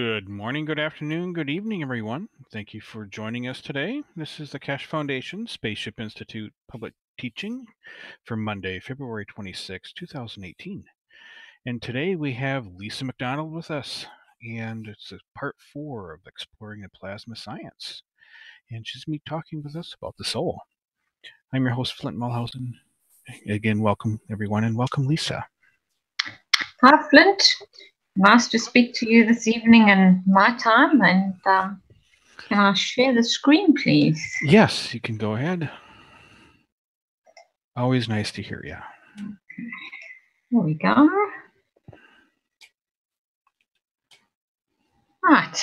Good morning, good afternoon, good evening, everyone. Thank you for joining us today. This is the Cash Foundation Spaceship Institute Public Teaching for Monday, February 26, 2018. And today we have Lisa McDonald with us, and it's part 4 of Exploring the Plasma Science. And she's going to be talking with us about the soul. I'm your host, Flint Mulhausen. Again, welcome, everyone, and welcome, Lisa. Hi, Flint. Nice to speak to you this evening in my time. And can I share the screen, please? Yes, you can go ahead. Always nice to hear you. Okay. There we go. Right.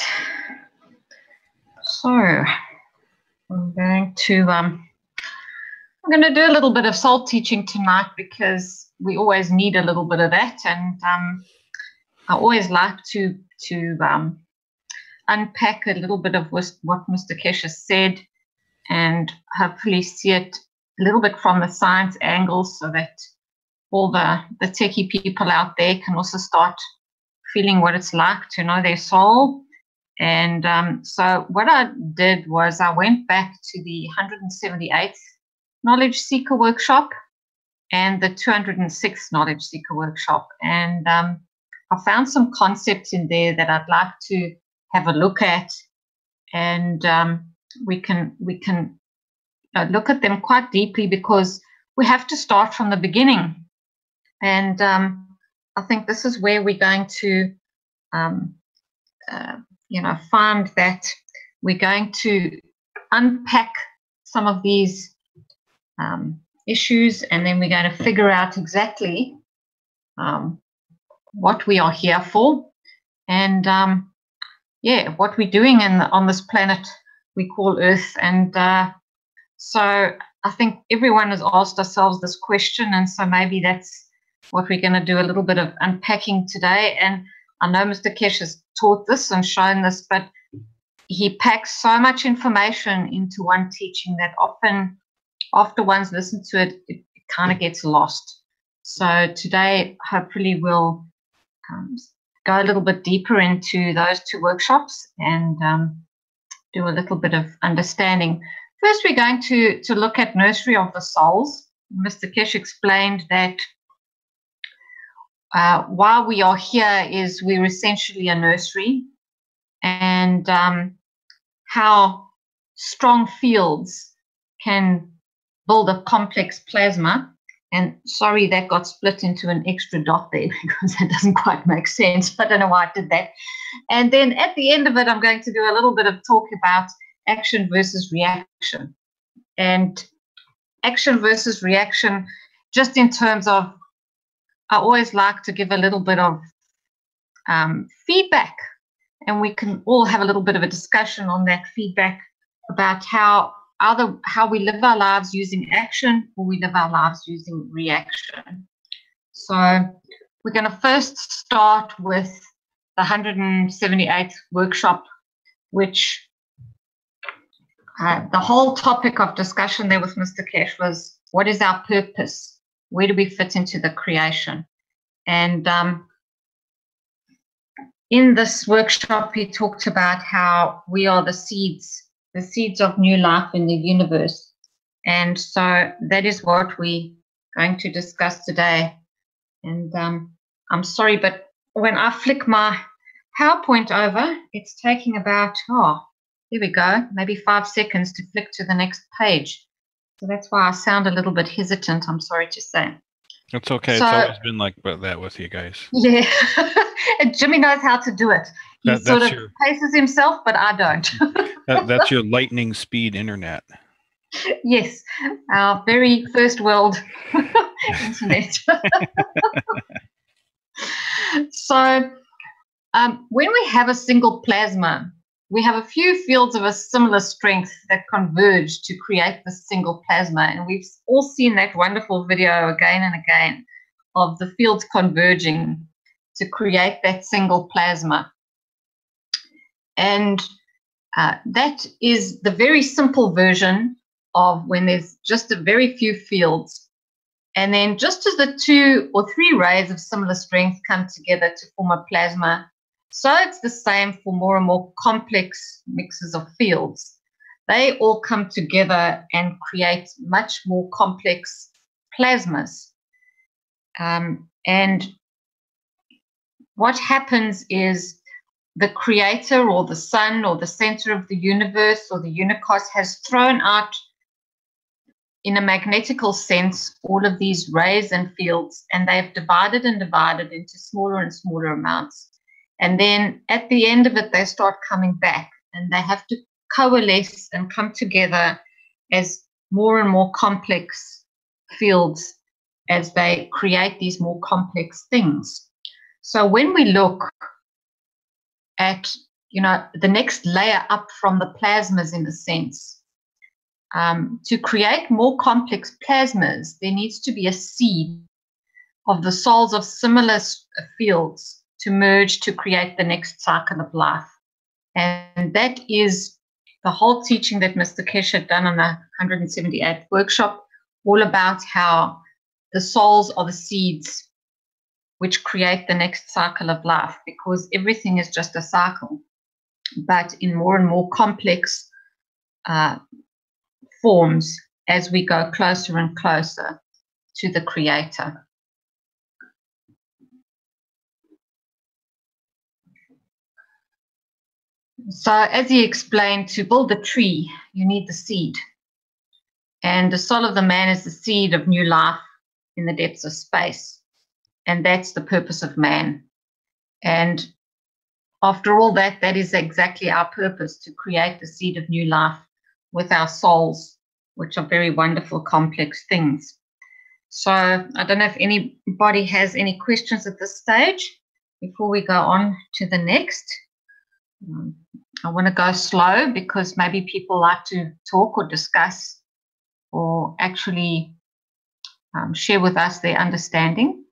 So I'm going to do a little bit of soul teaching tonight because we always need a little bit of that. And I always like to unpack a little bit of what Mr. Kesh has said and hopefully see it a little bit from the science angle so that all the techie people out there can also start feeling what it's like to know their soul. And so what I did was I went back to the 178th Knowledge Seeker Workshop and the 206th Knowledge Seeker Workshop. And I found some concepts in there that I'd like to have a look at, and we can look at them quite deeply because we have to start from the beginning. And I think this is where we're going to, find that we're going to unpack some of these issues, and then we're going to figure out exactly what we are here for, and what we're doing on this planet we call Earth. And so I think everyone has asked ourselves this question, and so maybe that's what we're going to do a little bit of unpacking today. And I know Mr. Kesh has taught this and shown this, but he packs so much information into one teaching that often after one's listened to it, it kind of gets lost. So today, hopefully we'll go a little bit deeper into those two workshops and do a little bit of understanding. First, we're going to look at Nursery of the Souls. Mr. Kesh explained that why we are here is we're essentially a nursery, and how strong fields can build a complex plasma. And sorry, that got split into an extra dot there because that doesn't quite make sense. I don't know why I did that. And then at the end of it, I'm going to do a little bit of talk about action versus reaction. And action versus reaction, just in terms of, I always like to give a little bit of feedback, and we can all have a little bit of a discussion on that feedback about how we live our lives using action or we live our lives using reaction. So we're going to first start with the 178th workshop, which the whole topic of discussion there with Mr. Kesh was, what is our purpose? Where do we fit into the creation? And in this workshop, he talked about how we are the seeds of new life in the universe. And so that is what we're going to discuss today. And I'm sorry, but when I flick my PowerPoint over, it's taking about, there we go, maybe 5 seconds to flick to the next page. So that's why I sound a little bit hesitant, I'm sorry to say. It's okay. So, it's always been like that with you guys. Yeah. And Jimmy knows how to do it. He sort of paces himself, but I don't. That's your lightning speed internet. Yes. Our very first world internet. So when we have a single plasma, we have a few fields of a similar strength that converge to create this single plasma. And we've all seen that wonderful video again and again of the fields converging to create that single plasma. And that is the very simple version of when there's just a very few fields. And then just as the 2 or 3 rays of similar strength come together to form a plasma, So it's the same for more and more complex mixes of fields. They all come together and create much more complex plasmas. And what happens is the creator or the sun or the center of the universe or the unicos has thrown out, in a magnetical sense, all of these rays and fields, and they've divided and divided into smaller and smaller amounts. And then at the end of it, they start coming back, and they have to coalesce and come together as more and more complex fields as they create these more complex things. So when we look at, the next layer up from the plasmas, in a sense, to create more complex plasmas, there needs to be a seed of the souls of similar fields to merge to create the next cycle of life. And that is the whole teaching that Mr. Kesh had done on the 178th workshop, all about how the souls are the seeds which create the next cycle of life, because everything is just a cycle, but in more and more complex forms as we go closer and closer to the Creator. So as he explained, to build a tree, you need the seed. And the soul of the man is the seed of new life in the depths of space. And that's the purpose of man. And after all that is exactly our purpose, to create the seed of new life with our souls, which are very wonderful, complex things. So I don't know if anybody has any questions at this stage before we go on to the next. I want to go slow because maybe people like to talk or discuss or actually share with us their understanding.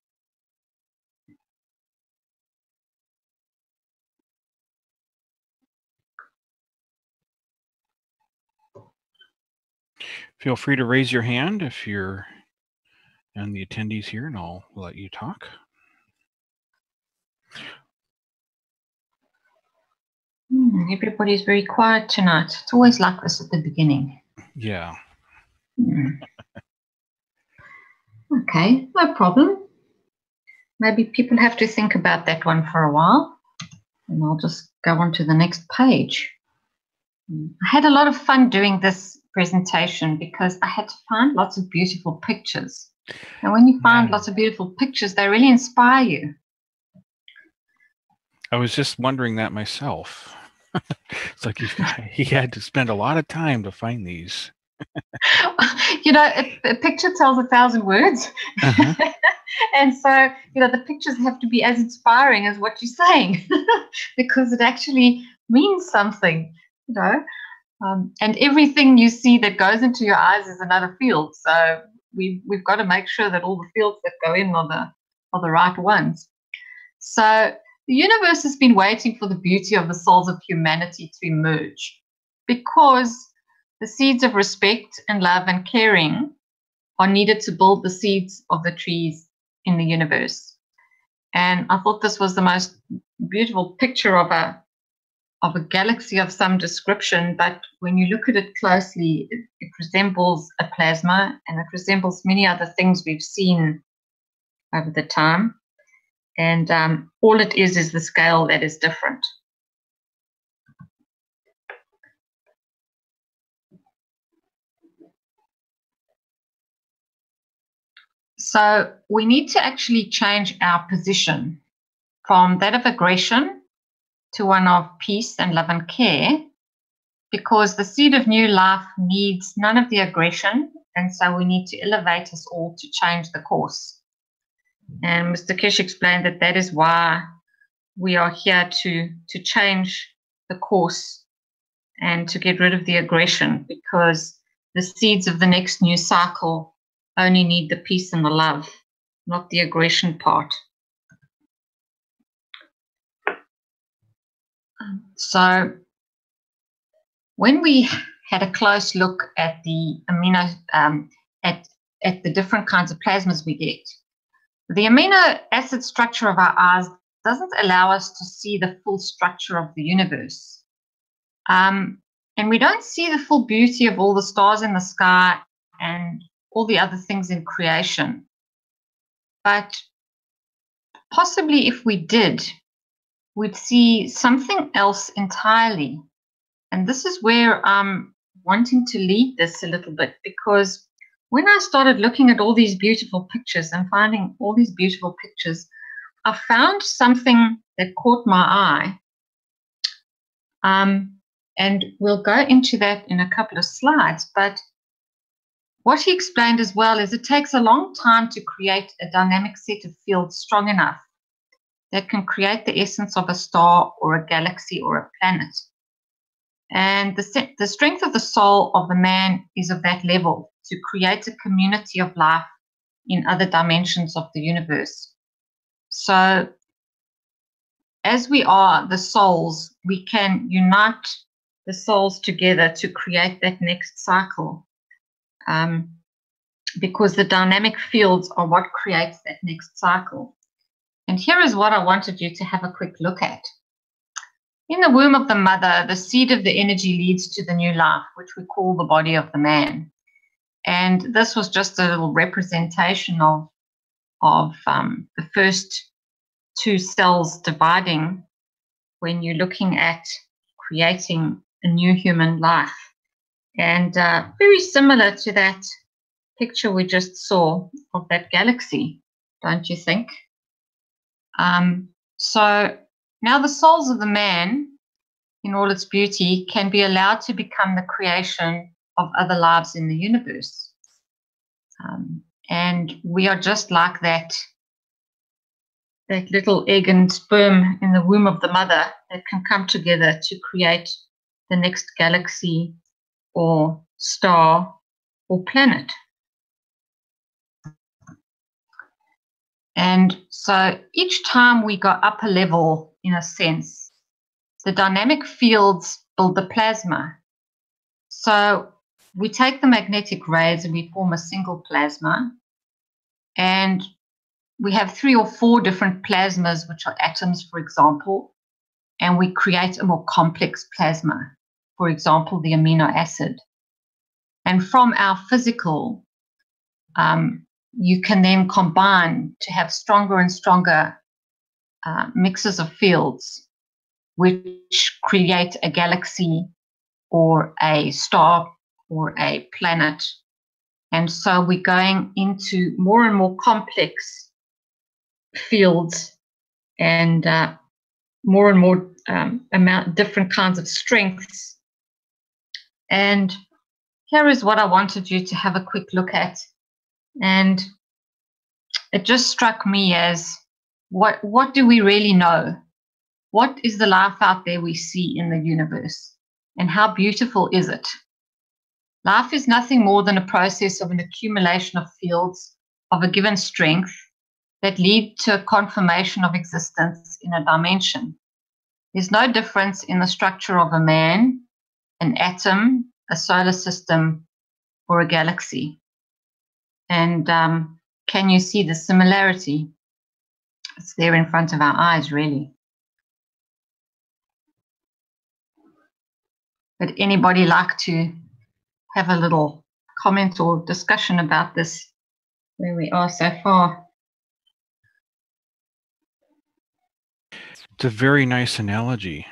Feel free to raise your hand if you're and the attendees here, and I'll let you talk. Everybody's very quiet tonight. It's always like this at the beginning. Yeah. Okay, no problem. Maybe people have to think about that one for a while, and I'll just go on to the next page. I had a lot of fun doing this presentation because I had to find lots of beautiful pictures. And when you find lots of beautiful pictures, they really inspire you. I was just wondering that myself. It's like he had to spend a lot of time to find these. A picture tells 1,000 words. And so, the pictures have to be as inspiring as what you're saying because it actually means something, and everything you see that goes into your eyes is another field. So we've got to make sure that all the fields that go in are the right ones. So the universe has been waiting for the beauty of the souls of humanity to emerge, because the seeds of respect and love and caring are needed to build the seeds of the trees in the universe. And I thought this was the most beautiful picture of a galaxy of some description, but when you look at it closely, it resembles a plasma, and it resembles many other things we've seen over the time. And all it is the scale that is different. So we need to actually change our position from that of aggression to one of peace and love and care, because the seed of new life needs none of the aggression, and so we need to elevate us all to change the course. And Mr. Kesh explained that is why we are here to change the course and to get rid of the aggression, because the seeds of the next new cycle only need the peace and the love, not the aggression part. So when we had a close look at the amino at the different kinds of plasmas we get, the amino acid structure of our eyes doesn't allow us to see the full structure of the universe. And we don't see the full beauty of all the stars in the sky and all the other things in creation. But possibly if we did, we'd see something else entirely. And this is where I'm wanting to lead this a little bit, because when I started looking at all these beautiful pictures and finding all these beautiful pictures, I found something that caught my eye. And we'll go into that in a couple of slides. But what he explained as well is it takes a long time to create a dynamic set of fields strong enough that can create the essence of a star or a galaxy or a planet. And the strength of the soul of the man is of that level to create a community of life in other dimensions of the universe. So as we are the souls, we can unite the souls together to create that next cycle, because the dynamic fields are what creates that next cycle. And here is what I wanted you to have a quick look at. In the womb of the mother, the seed of the energy leads to the new life, which we call the body of the man. And this was just a little representation of the first two cells dividing when you're looking at creating a new human life. And very similar to that picture we just saw of that galaxy, don't you think? So now the souls of the man, in all its beauty, can be allowed to become the creation of other lives in the universe. And we are just like that little egg and sperm in the womb of the mother that can come together to create the next galaxy or star or planet. And so each time we go up a level, in a sense, the dynamic fields build the plasma. So we take the magnetic rays and we form a single plasma. And we have 3 or 4 different plasmas, which are atoms, for example, and we create a more complex plasma, for example, the amino acid. And from our physical, you can then combine to have stronger and stronger mixes of fields, which create a galaxy or a star or a planet. And so we're going into more and more complex fields and more and more different kinds of strengths. And here is what I wanted you to have a quick look at. And it just struck me as what do we really know? What is the life out there we see in the universe? And how beautiful is it? Life is nothing more than a process of an accumulation of fields of a given strength that lead to a confirmation of existence in a dimension. There's no difference in the structure of a man, an atom, a solar system, or a galaxy. And can you see the similarity? It's there in front of our eyes, really. Would anybody like to have a little comment or discussion about this, where we are so far? It's a very nice analogy.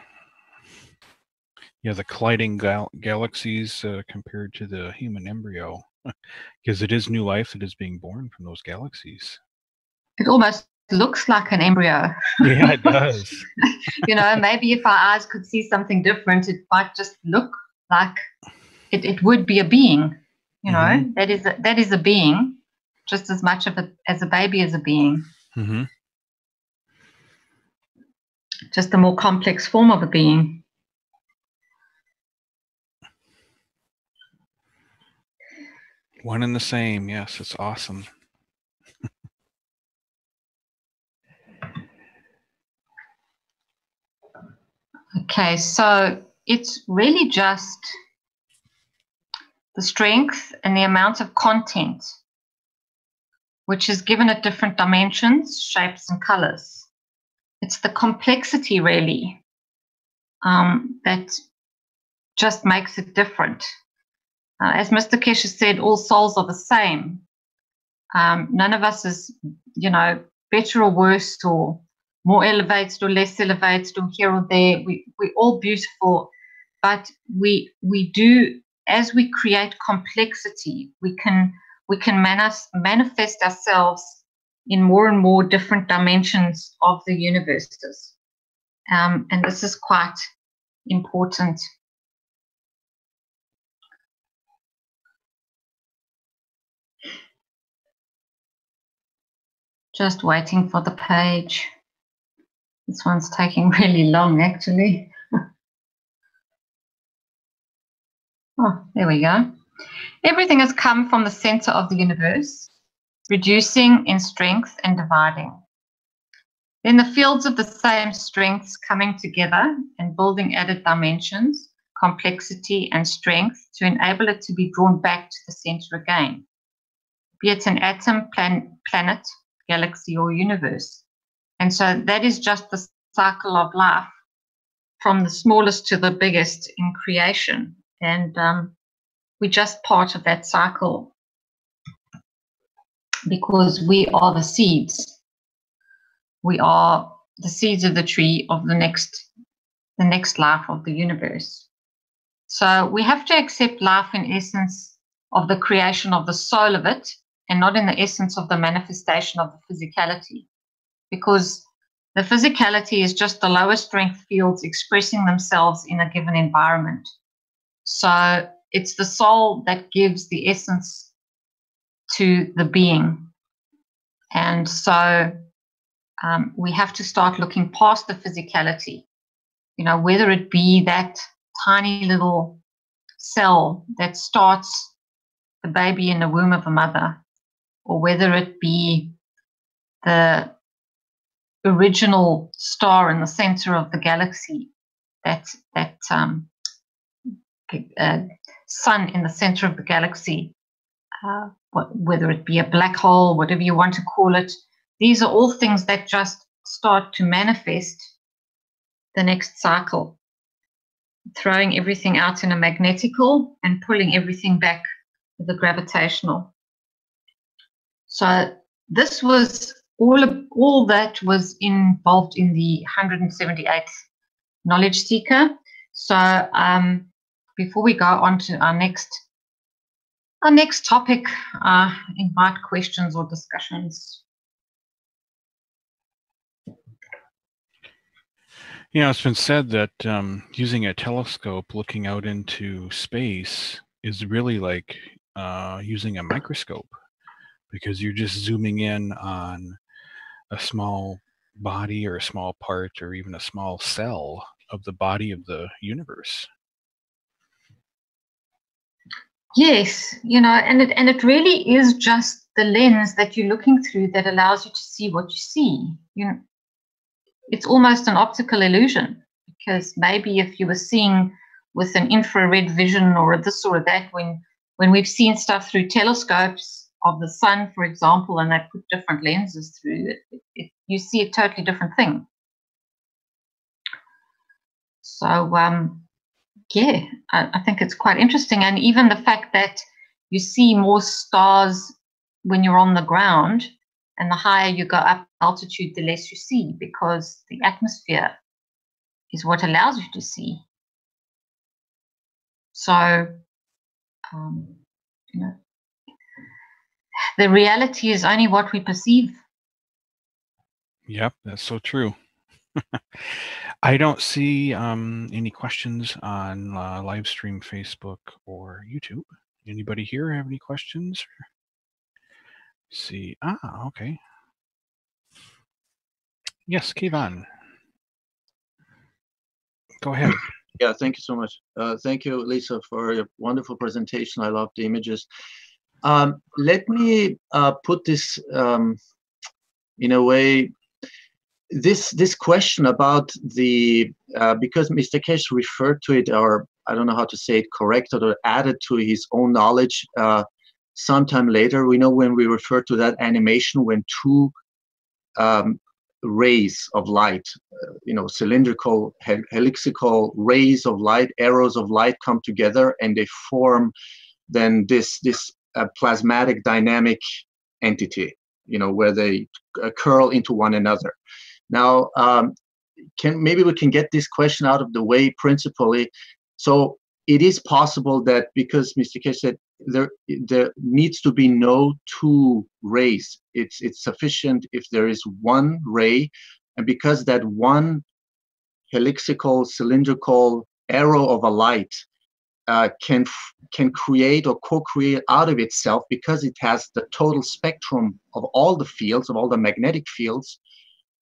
Yeah, the colliding galaxies compared to the human embryo, because it is new life that is being born from those galaxies. It almost looks like an embryo. Yeah, it does. Maybe if our eyes could see something different, it might just look like it would be a being. Mm-hmm. That is a being, just as much of it as a baby is a being. Mm-hmm. Just a more complex form of a being. One and the same. Yes, it's awesome. Okay, so it's really just the strength and the amount of content, which is given at different dimensions, shapes, and colors. it's the complexity really that just makes it different. As Mr. Keshe said, all souls are the same. None of us is, better or worse, or more elevated or less elevated, or here or there. We're all beautiful, but we do, as we create complexity, we can manifest ourselves in more and more different dimensions of the universes, and this is quite important. Just waiting for the page. This one's taking really long, actually. Oh, there we go. Everything has come from the center of the universe, reducing in strength and dividing. Then the fields of the same strengths coming together and building added dimensions, complexity, and strength to enable it to be drawn back to the center again, be it an atom, planet, galaxy, or universe. And so that is just the cycle of life, from the smallest to the biggest in creation. And we're just part of that cycle because we are the seeds. We are the seeds of the tree of the next life of the universe. So we have to accept life in essence of the creation of the soul of it, and not in the essence of the manifestation of the physicality, because the physicality is just the lower strength fields expressing themselves in a given environment. So it's the soul that gives the essence to the being. And so we have to start looking past the physicality, whether it be that tiny little cell that starts the baby in the womb of a mother, or whether it be the original star in the center of the galaxy, that sun in the center of the galaxy, whether it be a black hole, whatever you want to call it. These are all things that just start to manifest the next cycle, throwing everything out in a magnetical and pulling everything back with a gravitational. So this was all that was involved in the 178th Knowledge Seeker. So before we go on to our next topic, invite questions or discussions. It's been said that using a telescope looking out into space is really like using a microscope, because you're just zooming in on a small body or a small part or even a small cell of the body of the universe. Yes, and it really is just the lens that you're looking through that allows you to see what you see. It's almost an optical illusion, because maybe if you were seeing with an infrared vision or a this or a that, when we've seen stuff through telescopes of the sun, for example, and they put different lenses through it, you see a totally different thing. So yeah, I think it's quite interesting. And even the fact that you see more stars when you're on the ground, and the higher you go up altitude, the less you see, because the atmosphere is what allows you to see. So, the reality is only what we perceive. Yep, that's so true. I don't see any questions on live stream Facebook or YouTube. Anybody here have any questions? See, okay. Yes, Kevon. Go ahead. Yeah, thank you so much. Thank you, Lisa, for your wonderful presentation. I love the images. Let me put this in a way. This question about the because Mr. Keshe referred to it, or I don't know how to say it, corrected or added to his own knowledge sometime later. We know when we refer to that animation when two rays of light, cylindrical, helixical rays of light, arrows of light come together, and they form then this plasmatic dynamic entity, where they curl into one another. Now, maybe we can get this question out of the way principally. So it is possible that, because Mr. Kesh said there needs to be no two rays. It's sufficient if there is one ray, and because that one helixical, cylindrical arrow of a light can create or co-create out of itself, because it has the total spectrum of all the fields, of all the magnetic fields,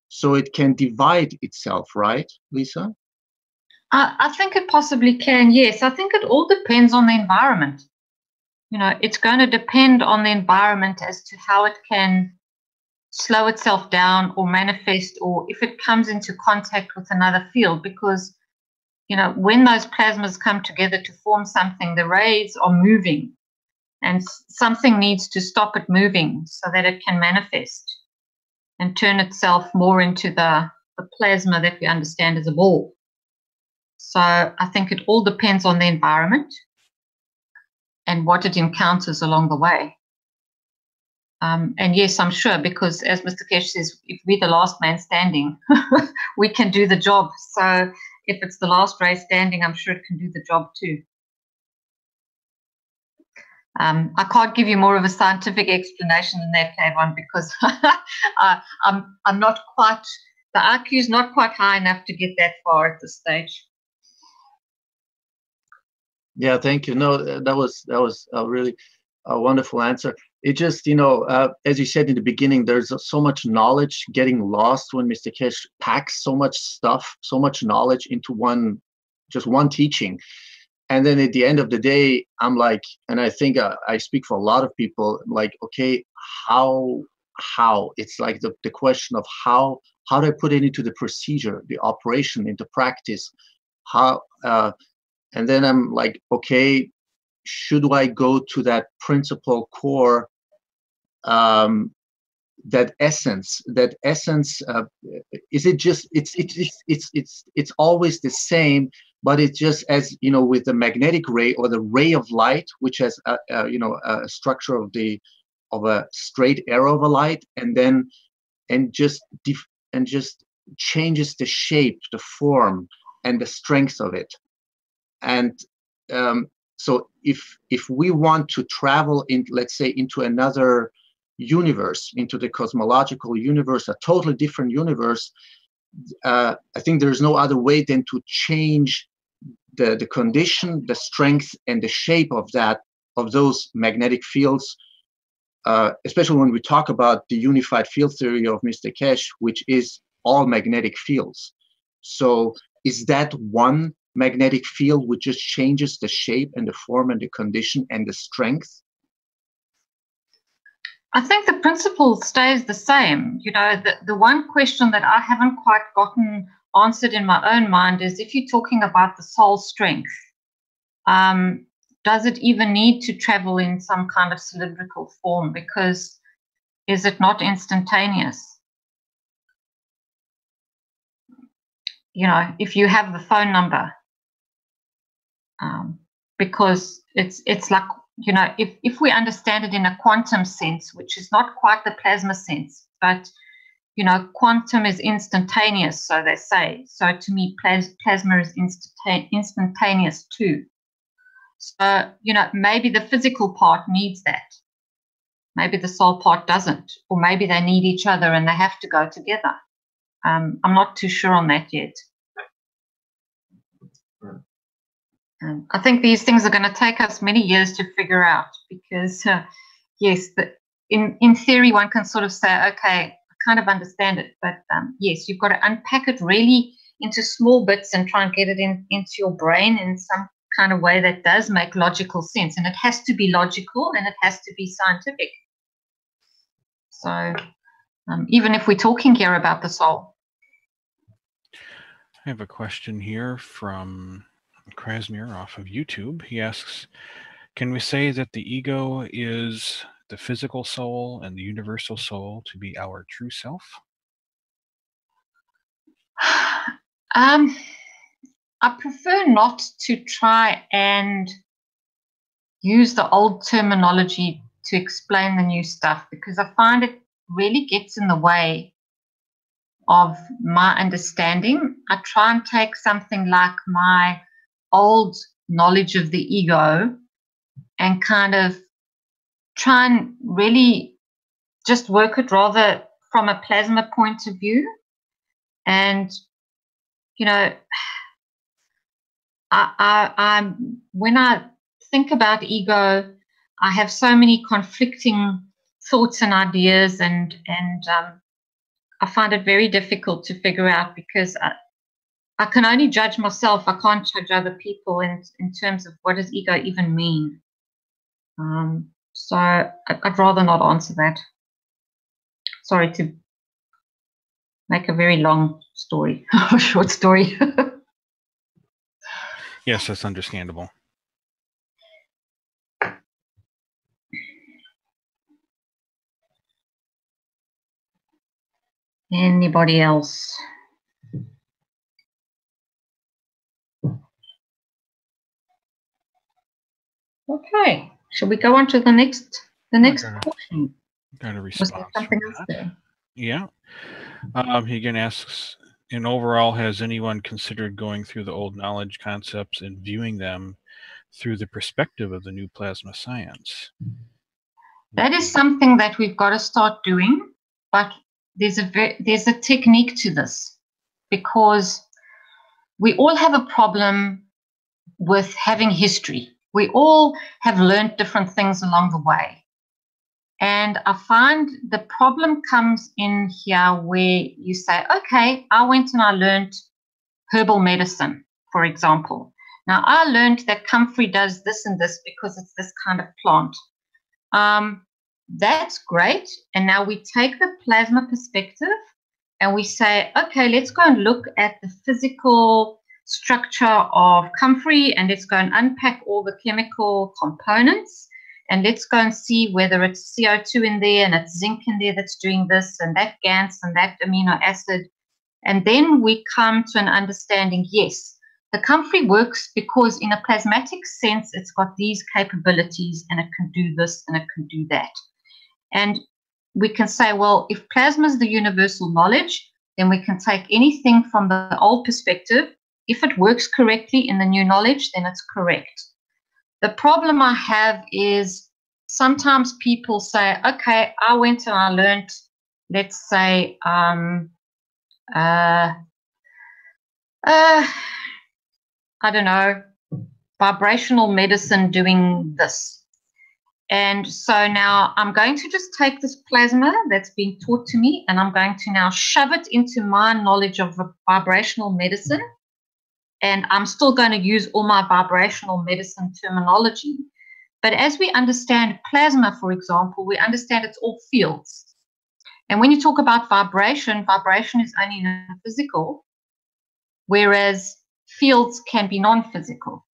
so it can divide itself, right, Lisa? I think it possibly can, yes. I think it all depends on the environment. It's going to depend on the environment as to how it can slow itself down or manifest, or if it comes into contact with another field, because when those plasmas come together to form something, the rays are moving, and something needs to stop it moving so that it can manifest and turn itself more into the plasma that we understand as a ball. So I think it all depends on the environment and what it encounters along the way. And yes, I'm sure, because as Mr. Kesh says, if we're the last man standing, we can do the job. So if it's the last ray standing, I'm sure it can do the job too. I can't give you more of a scientific explanation than that, Kayvon, because I'm not quite, the IQ is not quite high enough to get that far at this stage. Yeah, thank you. No, that was a really wonderful answer. It just, as you said in the beginning, there's so much knowledge getting lost when Mr. Kesh packs so much stuff, so much knowledge into just one teaching. And then at the end of the day, I'm like, and I think I speak for a lot of people, like, okay, how? It's like the question of how do I put it into the procedure, the operation, into practice? How? And then I'm like, okay, should I go to that principal core, that essence? Is it just it's always the same? But it's just, as with the magnetic ray or the ray of light, which has a structure of a straight arrow of a light, and just changes the shape, the form, and the strength of it. And so if we want to travel let's say, into another universe, into the cosmological universe, a totally different universe, I think there's no other way than to change the condition, the strength, and the shape of those magnetic fields, especially when we talk about the unified field theory of Mr. Kesh, which is all magnetic fields. So is that one magnetic field which just changes the shape and the form and the condition and the strength? I think the principle stays the same. The one question that I haven't quite gotten answered in my own mind is, if you're talking about the soul strength, does it even need to travel in some kind of cylindrical form? Because is it not instantaneous? If you have the phone number, because it's like, if we understand it in a quantum sense, which is not quite the plasma sense, but quantum is instantaneous, so they say. So to me, plasma is instantaneous too. So maybe the physical part needs that. Maybe the soul part doesn't, or maybe they need each other and they have to go together. I'm not too sure on that yet. I think these things are going to take us many years to figure out, because yes, in theory one can sort of say, okay, I kind of understand it, but yes, you've got to unpack it really into small bits and try and get it into your brain in some kind of way that does make logical sense, and it has to be logical and it has to be scientific. So even if we're talking here about the soul. I have a question here from Krasmir off of YouTube. He asks, can we say that the ego is the physical soul and the universal soul to be our true self? I prefer not to try and use the old terminology to explain the new stuff, because I find it really gets in the way of my understanding. I try and take something like my old knowledge of the ego and kind of try and really just work it rather from a plasma point of view. And, you know, when I think about ego, I have so many conflicting thoughts and ideas, and I find it very difficult to figure out, because I can only judge myself. I can't judge other people in terms of what does ego even mean. So I'd rather not answer that. Sorry to make a very long story, a short story. Yes, that's understandable. Anybody else? Okay, shall we go on to the next portion? Got a Was response there something from else that. there? Yeah. He again asks, in overall, has anyone considered going through the old knowledge concepts and viewing them through the perspective of the new plasma science? That is something that we've got to start doing, but there's a technique to this, because we all have a problem with having history. We all have learned different things along the way. And I find the problem comes in here where you say, okay, I went and I learned herbal medicine, for example. Now, I learned that comfrey does this and this because it's this kind of plant. That's great. And now we take the plasma perspective and we say, okay, let's go and look at the physical structure of comfrey, and let's go and unpack all the chemical components, and let's go and see whether it's CO2 in there and it's zinc in there that's doing this, and that GANS and that amino acid. And then we come to an understanding, yes, the comfrey works because in a plasmatic sense, it's got these capabilities, and it can do this and it can do that. And we can say, well, if plasma is the universal knowledge, then we can take anything from the old perspective. If it works correctly in the new knowledge, then it's correct. The problem I have is sometimes people say, okay, I went and I learned, let's say, I don't know, vibrational medicine doing this. And so now I'm going to just take this plasma that's being taught to me, and I'm going to now shove it into my knowledge of vibrational medicine. And I'm still going to use all my vibrational medicine terminology. But as we understand plasma, for example, we understand it's all fields. And when you talk about vibration, vibration is only non-physical, whereas fields can be non-physical.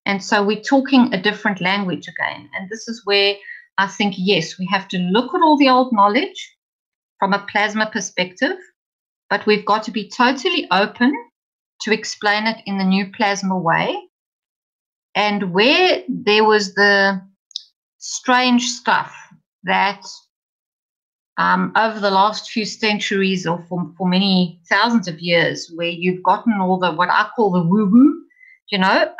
And so we're talking a different language again. And this is where I think, yes, we have to look at all the old knowledge from a plasma perspective, but we've got to be totally open to explain it in the new plasma way. And where there was the strange stuff that over the last few centuries, or for many thousands of years, where you've gotten all the, what I call the woo-woo, you know,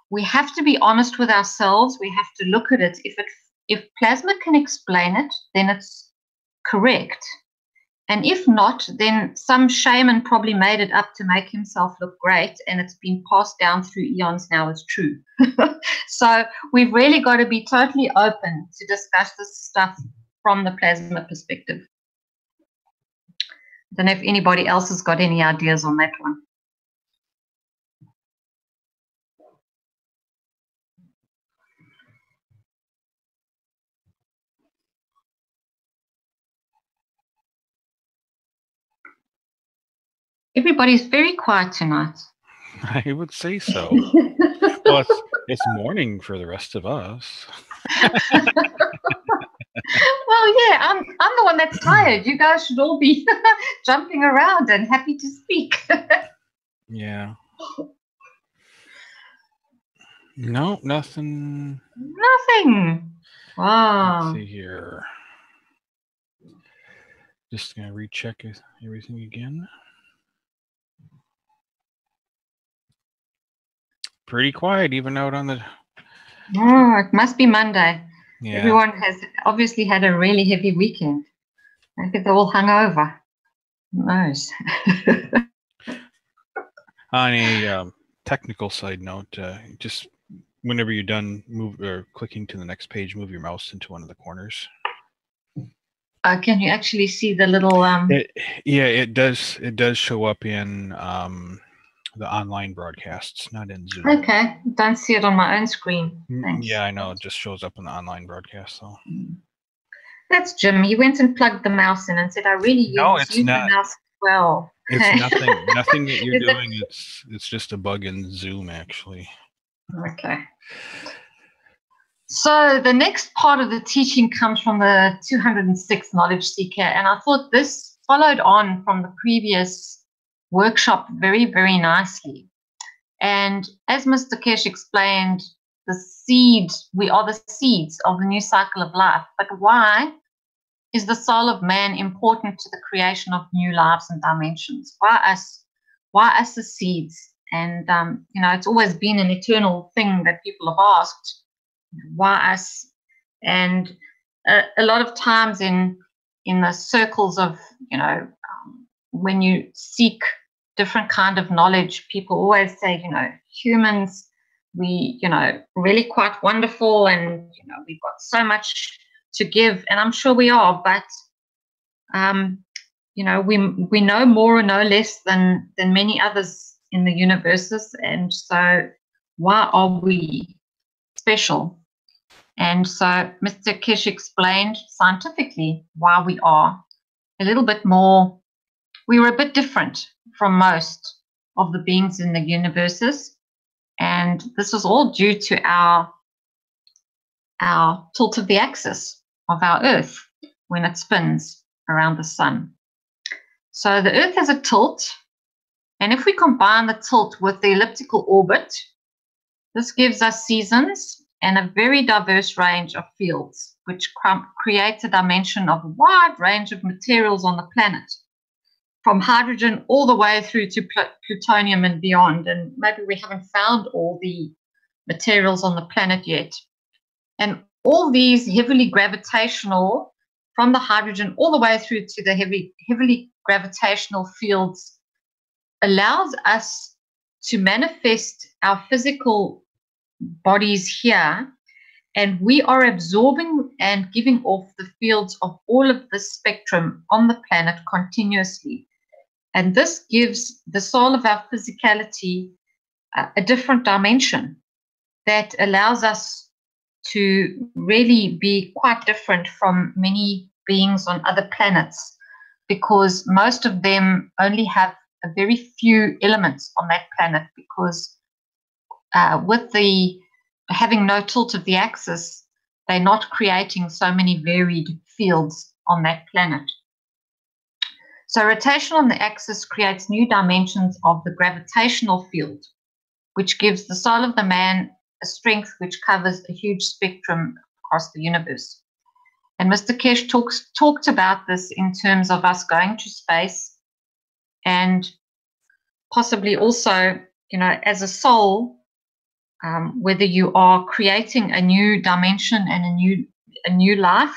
we have to be honest with ourselves. We have to look at it. If plasma can explain it, then it's correct. And if not, then some shaman probably made it up to make himself look great, and it's been passed down through eons now as true. So we've really got to be totally open to discuss this stuff from the plasma perspective. I don't know if anybody else has got any ideas on that one. Everybody's very quiet tonight. I would say so. Well, it's morning for the rest of us. Well, yeah, I'm the one that's tired. You guys should all be jumping around and happy to speak. Yeah. No, nothing. Nothing. Wow. Let's see here. Just gonna recheck everything again. Pretty quiet, even out on the. Oh, it must be Monday. Yeah. Everyone has obviously had a really heavy weekend. Maybe they're all hungover. Who knows? On a technical side note, just whenever you're done clicking to the next page, move your mouse into one of the corners. Can you actually see the little? It does. It does show up in the online broadcasts, not in Zoom. Okay, don't see it on my own screen. Thanks. Yeah, I know. It just shows up in the online broadcast. So that's Jim. He went and plugged the mouse in and said, "I really use the mouse well." It's nothing that you're doing. It's just a bug in Zoom, actually. Okay. So the next part of the teaching comes from the 206 Knowledge Seeker, and I thought this followed on from the previous workshop very, very nicely. And as Mr. Kesh explained, the seeds, we are the seeds of the new cycle of life. But why is the soul of man important to the creation of new lives and dimensions? Why us? Why us the seeds? And, it's always been an eternal thing that people have asked. Why us? And a lot of times in the circles of, when you seek different kind of knowledge, people always say, humans, we, really quite wonderful, and, we've got so much to give, and I'm sure we are, but, we know more or no less than many others in the universes, and so why are we special? And so Mr. Kish explained scientifically why we are a little bit more, we were a bit different from most of the beings in the universes. And this is all due to our tilt of the axis of our Earth when it spins around the sun. So the Earth has a tilt, and if we combine the tilt with the elliptical orbit, this gives us seasons and a very diverse range of fields, which creates a dimension of a wide range of materials on the planet, from hydrogen all the way through to plutonium and beyond. And maybe we haven't found all the materials on the planet yet. And all these heavily gravitational, from the hydrogen all the way through to the heavily gravitational fields, allows us to manifest our physical bodies here, and we are absorbing and giving off the fields of all of the spectrum on the planet continuously. And this gives the soul of our physicality a different dimension that allows us to really be quite different from many beings on other planets, because most of them only have a very few elements on that planet, because with the having no tilt of the axis, they're not creating so many varied fields on that planet. So rotation on the axis creates new dimensions of the gravitational field, which gives the soul of the man a strength which covers a huge spectrum across the universe. And Mr. Kesh talked about this in terms of us going to space, and possibly also, as a soul, whether you are creating a new dimension and a new life,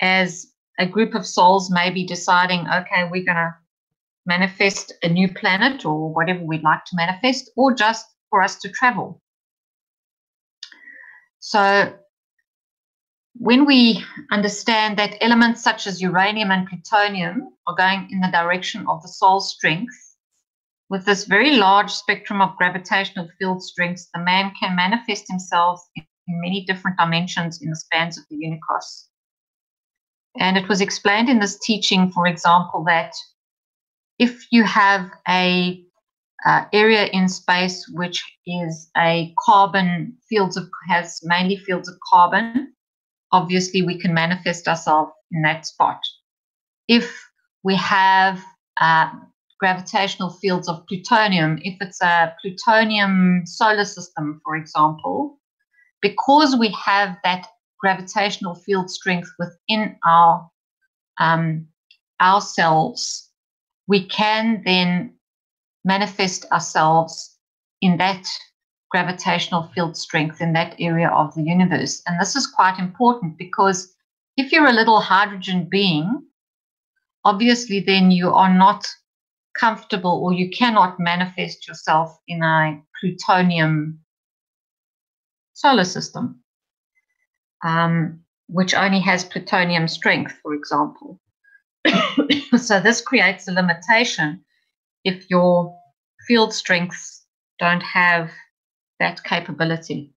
as a group of souls may be deciding, okay, we're going to manifest a new planet or whatever we'd like to manifest, or just for us to travel. So when we understand that elements such as uranium and plutonium are going in the direction of the soul strength, with this very large spectrum of gravitational field strengths, the man can manifest himself in many different dimensions in the spans of the unicos. And it was explained in this teaching, for example, that if you have a area in space which is a carbon has mainly fields of carbon, obviously we can manifest ourselves in that spot. If we have gravitational fields of plutonium, if it's a plutonium solar system, for example, because we have that gravitational field strength within our cells, we can then manifest ourselves in that gravitational field strength in that area of the universe. And this is quite important because if you're a little hydrogen being, obviously then you are not comfortable, or you cannot manifest yourself in a plutonium solar system, which only has plutonium strength, for example. So this creates a limitation if your field strengths don't have that capability.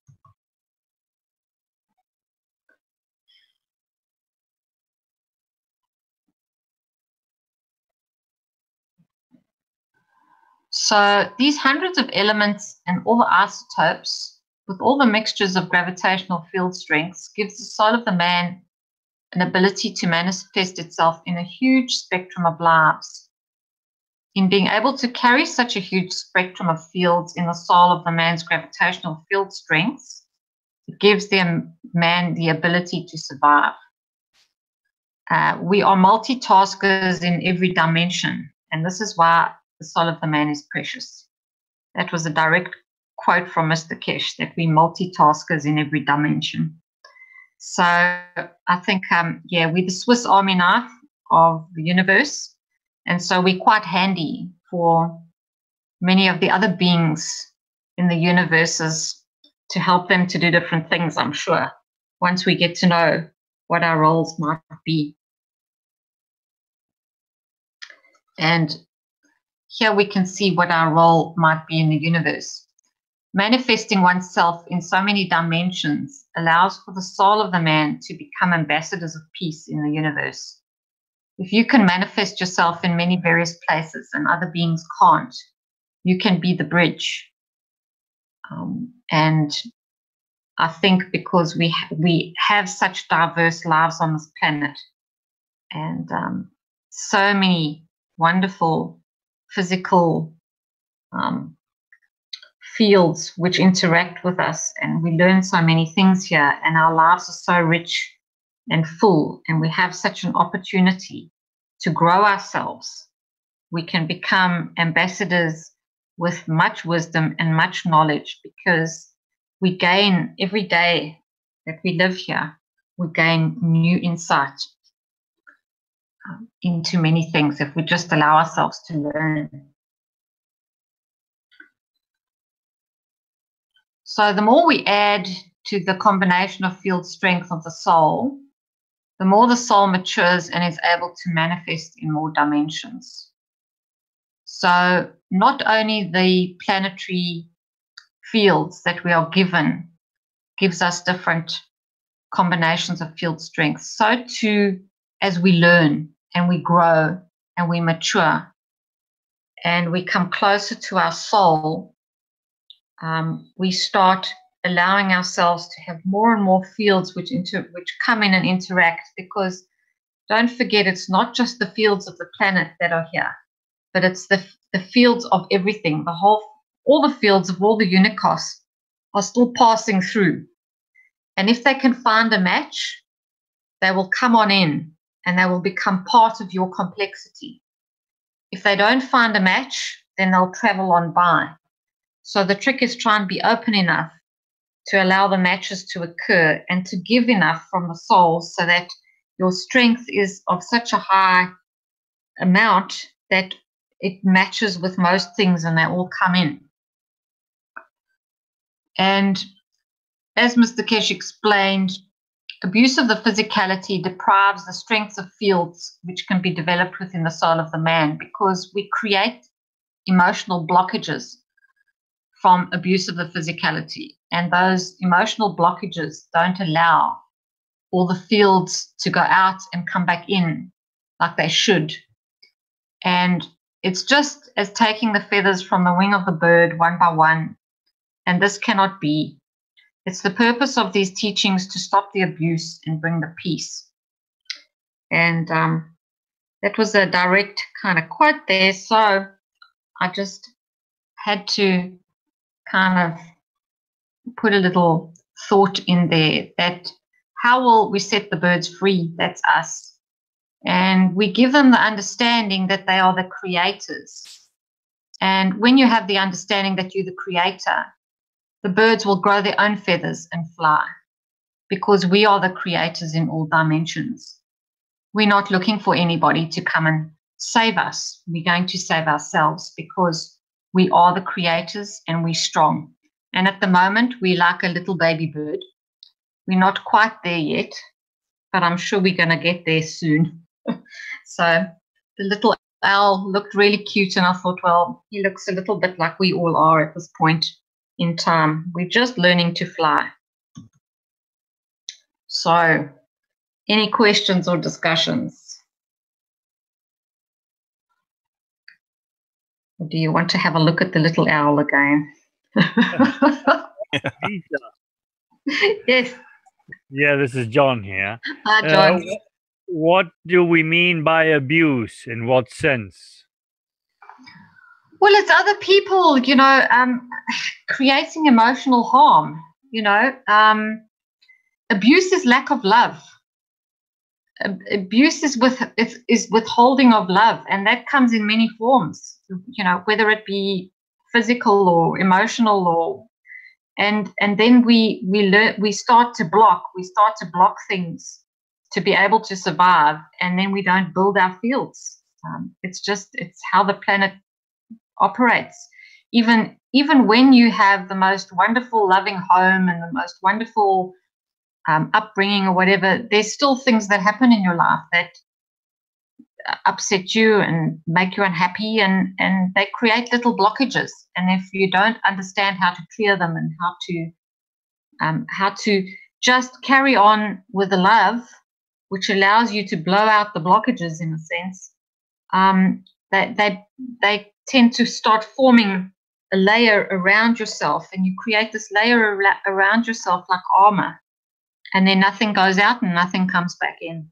So these hundreds of elements and all the isotopes with all the mixtures of gravitational field strengths gives the soul of the man an ability to manifest itself in a huge spectrum of lives. In being able to carry such a huge spectrum of fields in the soul of the man's gravitational field strengths, it gives the man the ability to survive. We are multitaskers in every dimension, and this is why the soul of the man is precious. That was a direct quote from Mr. Kesh, that we multitaskers in every dimension. So I think, we're the Swiss Army knife of the universe, and so we're quite handy for many of the other beings in the universes to help them to do different things, I'm sure, once we get to know what our roles might be. And here we can see what our role might be in the universe. Manifesting oneself in so many dimensions allows for the soul of the man to become ambassadors of peace in the universe. If you can manifest yourself in many various places and other beings can't, you can be the bridge. And I think because we have such diverse lives on this planet, and so many wonderful physical fields which interact with us, and we learn so many things here, and our lives are so rich and full, and we have such an opportunity to grow ourselves. We can become ambassadors with much wisdom and much knowledge, because we gain every day that we live here, we gain new insight into many things if we just allow ourselves to learn. So the more we add to the combination of field strength of the soul, the more the soul matures and is able to manifest in more dimensions. So not only the planetary fields that we are given gives us different combinations of field strength, so too as we learn and we grow and we mature and we come closer to our soul, we start allowing ourselves to have more and more fields which come in and interact, because don't forget, it's not just the fields of the planet that are here, but it's the fields of everything. All the fields of all the unicos are still passing through. And if they can find a match, they will come on in and they will become part of your complexity. If they don't find a match, then they'll travel on by. So the trick is try and be open enough to allow the matches to occur and to give enough from the soul so that your strength is of such a high amount that it matches with most things and they all come in. And as Mr. Kesh explained, abuse of the physicality deprives the strength of fields which can be developed within the soul of the man, because we create emotional blockages from abuse of the physicality. And those emotional blockages don't allow all the fields to go out and come back in like they should. And it's just as taking the feathers from the wing of the bird one by one. And this cannot be. It's the purpose of these teachings to stop the abuse and bring the peace. And that was a direct kind of quote there. So I just had to kind of put a little thought in there that how will we set the birds free? That's us. And we give them the understanding that they are the creators. And when you have the understanding that you're the creator, the birds will grow their own feathers and fly, because we are the creators in all dimensions. We're not looking for anybody to come and save us. We're going to save ourselves, because we are the creators and we're strong. And at the moment, we're like a little baby bird. We're not quite there yet, but I'm sure we're going to get there soon. So the little owl looked really cute, and I thought, well, he looks a little bit like we all are at this point in time. We're just learning to fly. So, any questions or discussions? Or do you want to have a look at the little owl again? Yes. Yeah, this is John here. Hi, John. What do we mean by abuse? In what sense? Well, it's other people, creating emotional harm. Abuse is lack of love. Abuse is withholding of love, and that comes in many forms. Whether it be physical or emotional, and then we start to block things to be able to survive, and then we don't build our fields. It's how the planet operates. Even when you have the most wonderful, loving home and the most wonderful upbringing or whatever, there's still things that happen in your life that upset you and make you unhappy, and they create little blockages. And if you don't understand how to clear them and how to just carry on with the love, which allows you to blow out the blockages in a sense, they tend to start forming a layer around yourself, and you create this layer around yourself like armor, and then nothing goes out and nothing comes back in.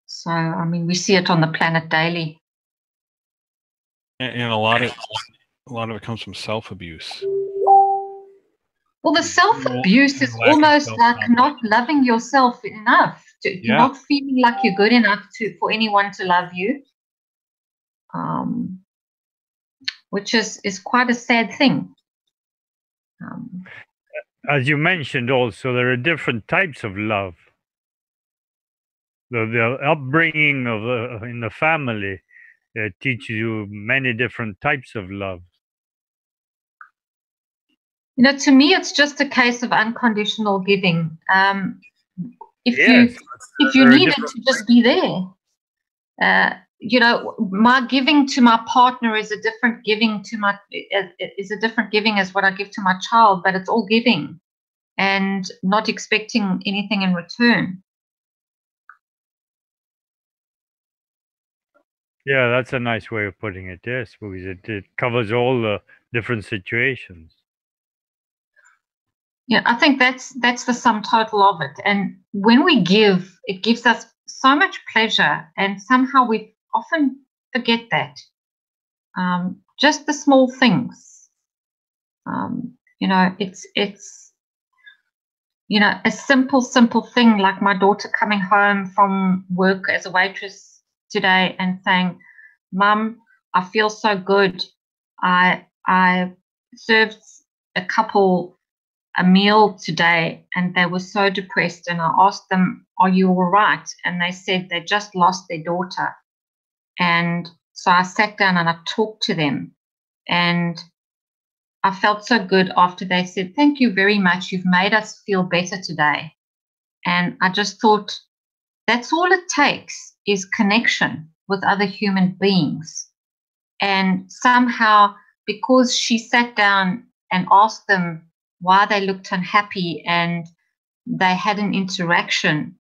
So, we see it on the planet daily. And a lot of it comes from self-abuse. Well, the self-abuse is almost like not loving yourself enough, not feeling like you're good enough for anyone to love you, which is quite a sad thing. As you mentioned also, there are different types of love. The upbringing in the family teaches you many different types of love. To me, it's just a case of unconditional giving. If you needed to just be there, my giving to my partner is a different giving as what I give to my child, but it's all giving and not expecting anything in return. Yeah, that's a nice way of putting it, yes, because it covers all the different situations. Yeah, I think that's the sum total of it. And when we give, it gives us so much pleasure, and somehow we often forget that. Just the small things. It's a simple thing, like my daughter coming home from work as a waitress today and saying, "Mum, I feel so good. I served a couple a meal today and they were so depressed, and I asked them, 'Are you all right?' And they said they just lost their daughter. And so I sat down and I talked to them, and I felt so good after they said, 'Thank you very much. You've made us feel better today.' And I just thought, that's all it takes is connection with other human beings. And somehow, because she sat down and asked them why they looked unhappy and they had an interaction,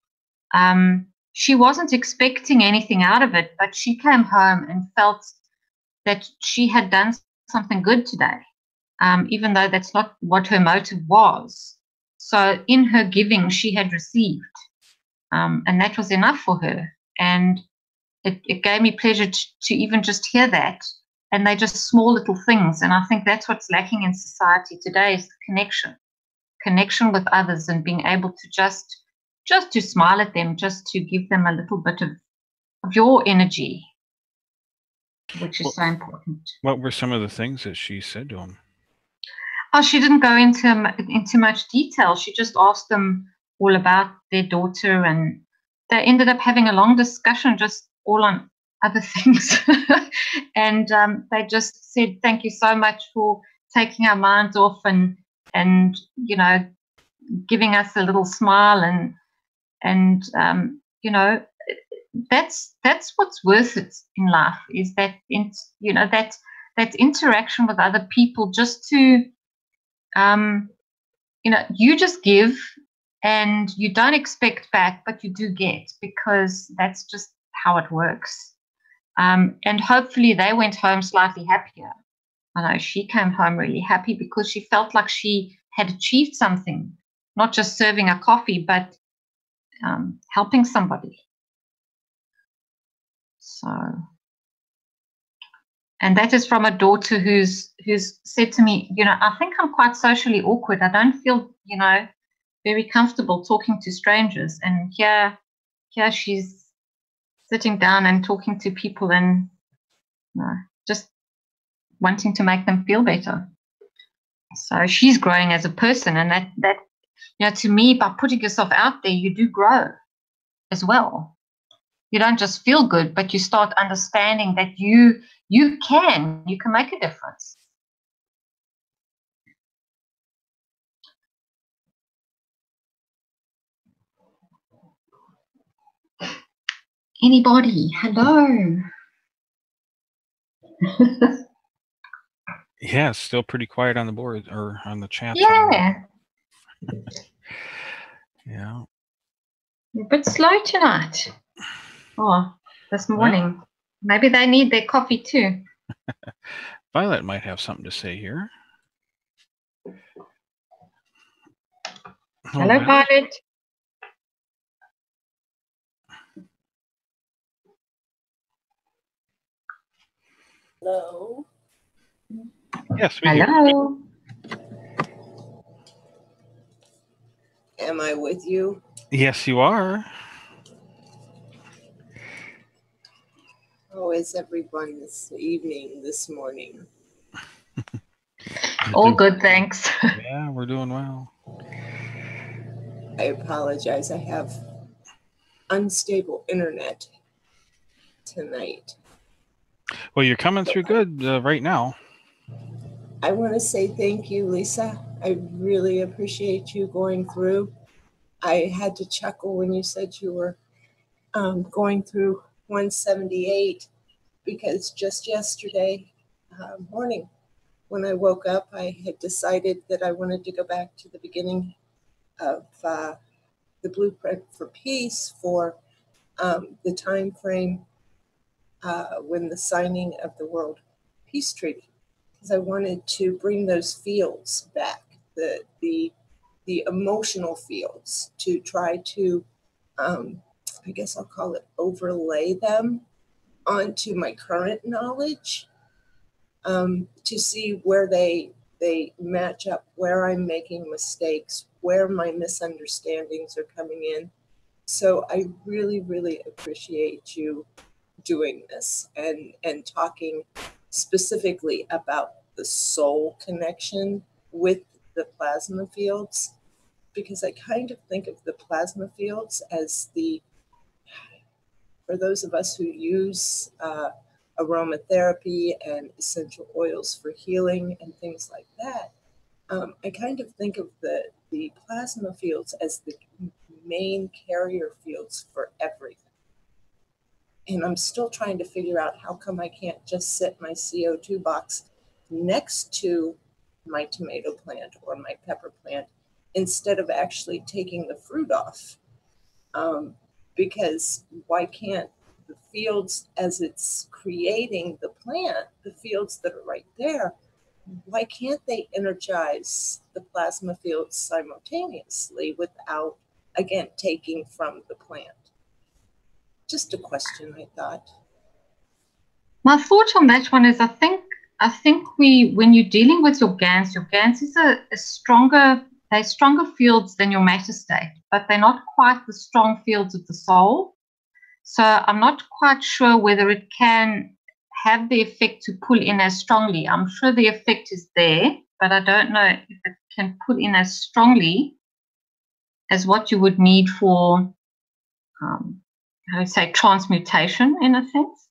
she wasn't expecting anything out of it, but she came home and felt that she had done something good today. even though that's not what her motive was. So in her giving, she had received, and that was enough for her. And it gave me pleasure to even just hear that. And they're just small little things. And I think that's what's lacking in society today is the connection with others, and being able to just to smile at them, just to give them a little bit of your energy, which is so important. What were some of the things that she said to him? Oh, she didn't go into much detail. She just asked them all about their daughter, and they ended up having a long discussion just all on other things. And they just said, thank you so much for taking our minds off and you know, giving us a little smile, and you know, that's what's worth it in life, is that you know, that interaction with other people, just to you know, you just give and you don't expect back, but you do get, because that's just how it works. And hopefully they went home slightly happier. I know she came home really happy because she felt like she had achieved something, not just serving a coffee, but helping somebody. So, and that is from a daughter who's said to me, you know, I think I'm quite socially awkward. I don't feel, you know, very comfortable talking to strangers. And here she's sitting down and talking to people, and you know, just wanting to make them feel better. So she's growing as a person, and that you know, to me, by putting yourself out there, you do grow as well. You don't just feel good, but you start understanding that you can make a difference. Anybody? Hello. Yeah, it's still pretty quiet on the board or on the chat. Yeah. Yeah. You're a bit slow tonight. Oh, this morning. Well, maybe they need their coffee too. Violet might have something to say here. Hello, Violet. Hello. Yes, we Hello. Am I with you? Yes, you are. How is everyone this evening, this morning? All good, thanks. Yeah, we're doing well. I apologize. I have unstable internet tonight. Well, you're coming through good right now. I want to say thank you, Lisa. I really appreciate you going through. I had to chuckle when you said you were going through 178, because just yesterday morning when I woke up, I had decided that I wanted to go back to the beginning of the Blueprint for Peace for the time frame when the signing of the World Peace Treaty, because I wanted to bring those fields back, the emotional fields, to try to, I guess I'll call it, overlay them onto my current knowledge, to see where they match up, where I'm making mistakes, where my misunderstandings are coming in. So I really, really appreciate you doing this and talking specifically about the soul connection with the plasma fields, because I kind of think of the plasma fields as for those of us who use aromatherapy and essential oils for healing and things like that, I kind of think of the plasma fields as the main carrier fields for everything. And I'm still trying to figure out how come I can't just set my CO2 box next to my tomato plant or my pepper plant instead of actually taking the fruit off. Because why can't the fields, as it's creating the plant, the fields that are right there, why can't they energize the plasma fields simultaneously without, again, taking from the plant? Just a question, I thought. My thought on that one is I think when you're dealing with your GANs is a stronger, they're stronger fields than your matter state, but they're not quite the strong fields of the soul. So I'm not quite sure whether it can have the effect to pull in as strongly. I'm sure the effect is there, but I don't know if it can pull in as strongly as what you would need for, how to say, transmutation in a sense.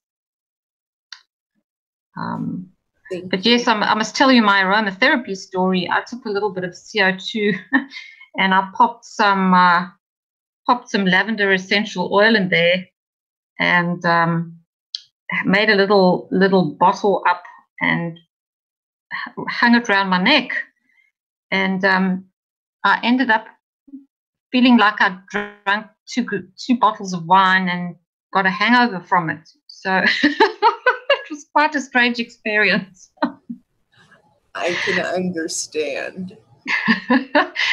But yes, I must tell you my aromatherapy story. I took a little bit of CO2 and I popped some lavender essential oil in there and made a little bottle up and hung it around my neck. And I ended up feeling like I drank two bottles of wine and got a hangover from it. So it was quite a strange experience. I can understand.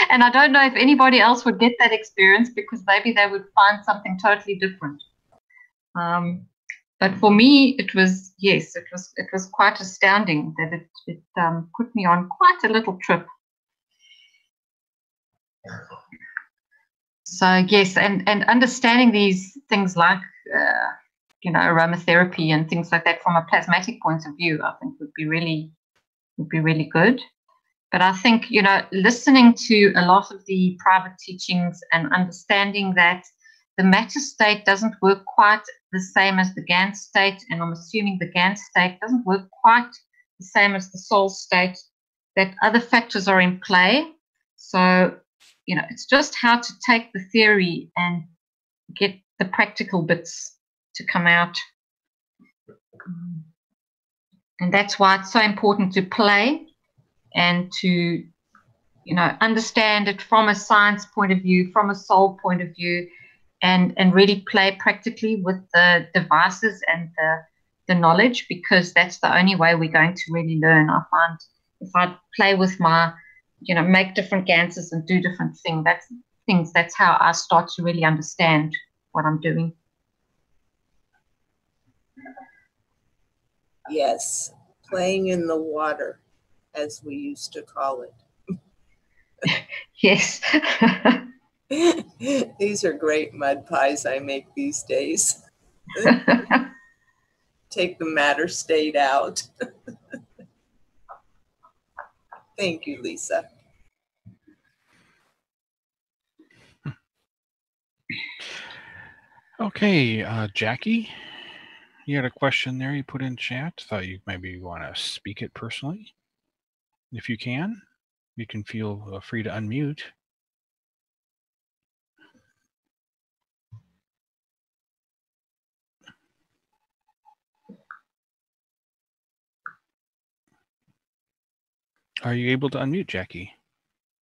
And I don't know if anybody else would get that experience because maybe they would find something totally different. But for me, it was quite astounding that it put me on quite a little trip. So yes, and understanding these things like aromatherapy and things like that from a plasmatic point of view, I think would be really good. But I think listening to a lot of the private teachings and understanding that the matter state doesn't work quite the same as the GAN state, and I'm assuming the GAN state doesn't work quite the same as the soul state, that other factors are in play. So, it's just how to take the theory and get the practical bits to come out. And that's why it's so important to play and to, understand it from a science point of view, from a soul point of view, and really play practically with the devices and the knowledge, because that's the only way we're going to really learn. I find if I play with my, make different ganses and do different things, that's how I start to really understand what I'm doing. Yes, playing in the water, as we used to call it. Yes. These are great mud pies I make these days. Take the matter state out. Thank you, Lisa. Okay, Jackie, you had a question there you put in chat. Thought you maybe want to speak it personally. If you can feel free to unmute. Are you able to unmute, Jackie?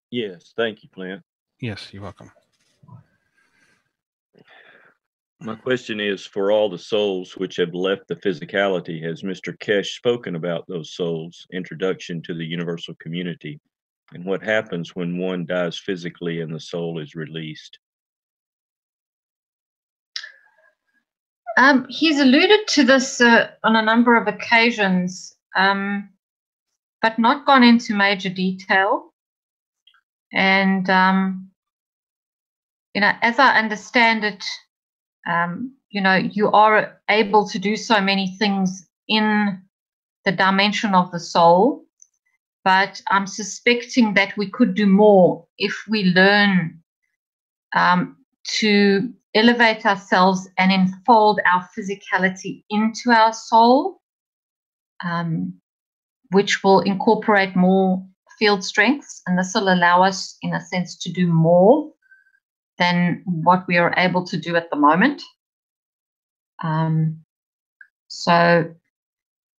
Yes, thank you, Clint. Yes, you're welcome. My question is, for all the souls which have left the physicality, has Mr. Kesh spoken about those souls, introduction to the universal community, and what happens when one dies physically and the soul is released? He's alluded to this on a number of occasions, but not gone into major detail. And, as I understand it, you are able to do so many things in the dimension of the soul, but I'm suspecting that we could do more if we learn to elevate ourselves and enfold our physicality into our soul, which will incorporate more field strengths, and this will allow us, in a sense, to do more than what we are able to do at the moment.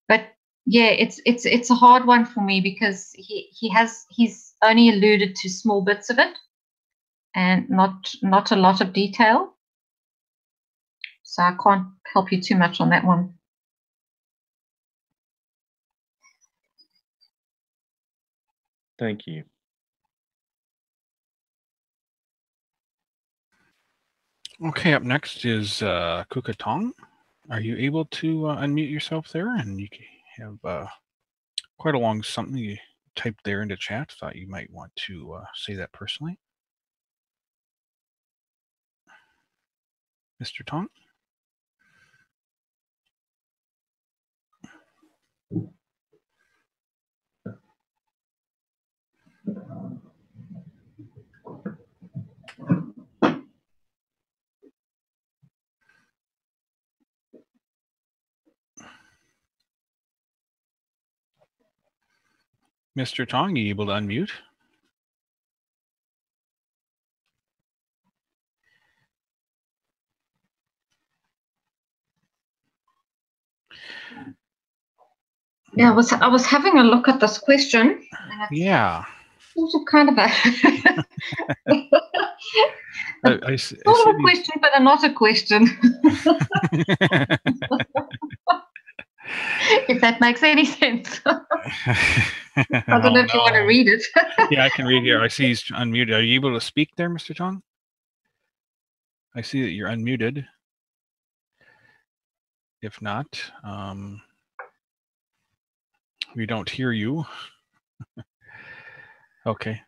But yeah, it's a hard one for me because he's only alluded to small bits of it and not a lot of detail. So I can't help you too much on that one. Thank you. Okay, up next is Kukatong. Are you able to unmute yourself there? And you have quite a long something you typed there into chat. Thought you might want to say that personally. Mr. Tong? Mr. Tong, are you able to unmute? Yeah, I was having a look at this question. And it's Yeah. sort of kind of a I sort of a question, but not a question. If that makes any sense. I don't know if you want to read it. Yeah, I can read here. I see he's unmuted. Are you able to speak there, Mr. Tong? I see that you're unmuted. If not, we don't hear you. Okay.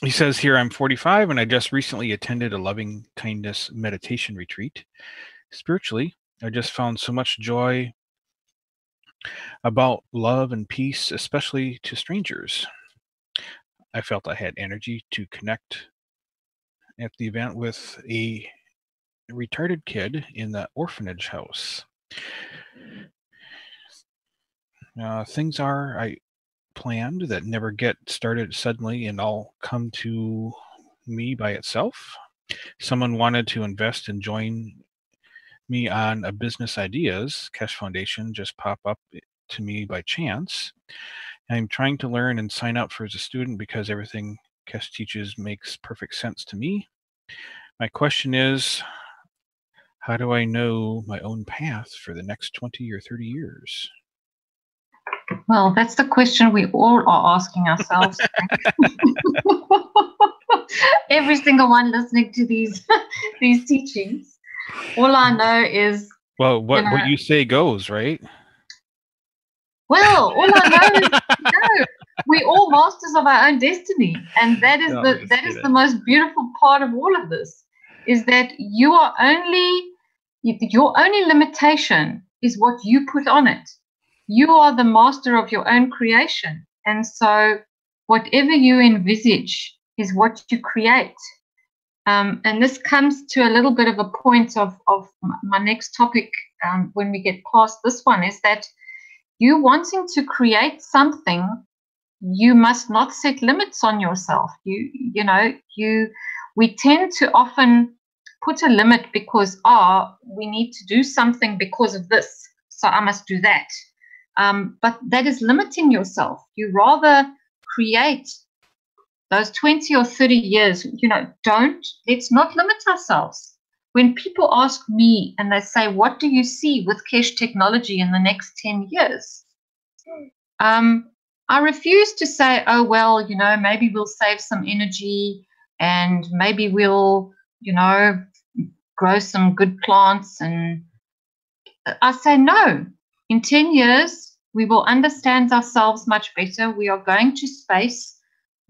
He says here, I'm 45 and I just recently attended a loving kindness meditation retreat. Spiritually, I just found so much joy about love and peace, especially to strangers. I felt I had energy to connect at the event with a retarded kid in the orphanage house. Things I planned that never get started suddenly and all come to me by itself. Someone wanted to invest and join me on a business ideas. Cash Foundation just pop up to me by chance. I'm trying to learn and sign up for as a student because everything Cash teaches makes perfect sense to me. My question is, how do I know my own path for the next 20 or 30 years? Well, that's the question we all are asking ourselves. Every single one listening to these teachings. All I know is, well, what you say goes, right? Well, all I know is we're all masters of our own destiny, and that is the most beautiful part of all of this. Is that your only limitation is what you put on it. You are the master of your own creation, and so whatever you envisage is what you create. And this comes to a little bit of a point of my next topic when we get past this one, is that you wanting to create something, you must not set limits on yourself. We tend to often put a limit because we need to do something because of this, so I must do that. But that is limiting yourself. You rather create those 20 or 30 years. Let's not limit ourselves. When people ask me and they say, what do you see with Kesh Technology in the next 10 years? I refuse to say, oh, well, maybe we'll save some energy and maybe we'll, grow some good plants. And I say, no, in 10 years, we will understand ourselves much better. We are going to space.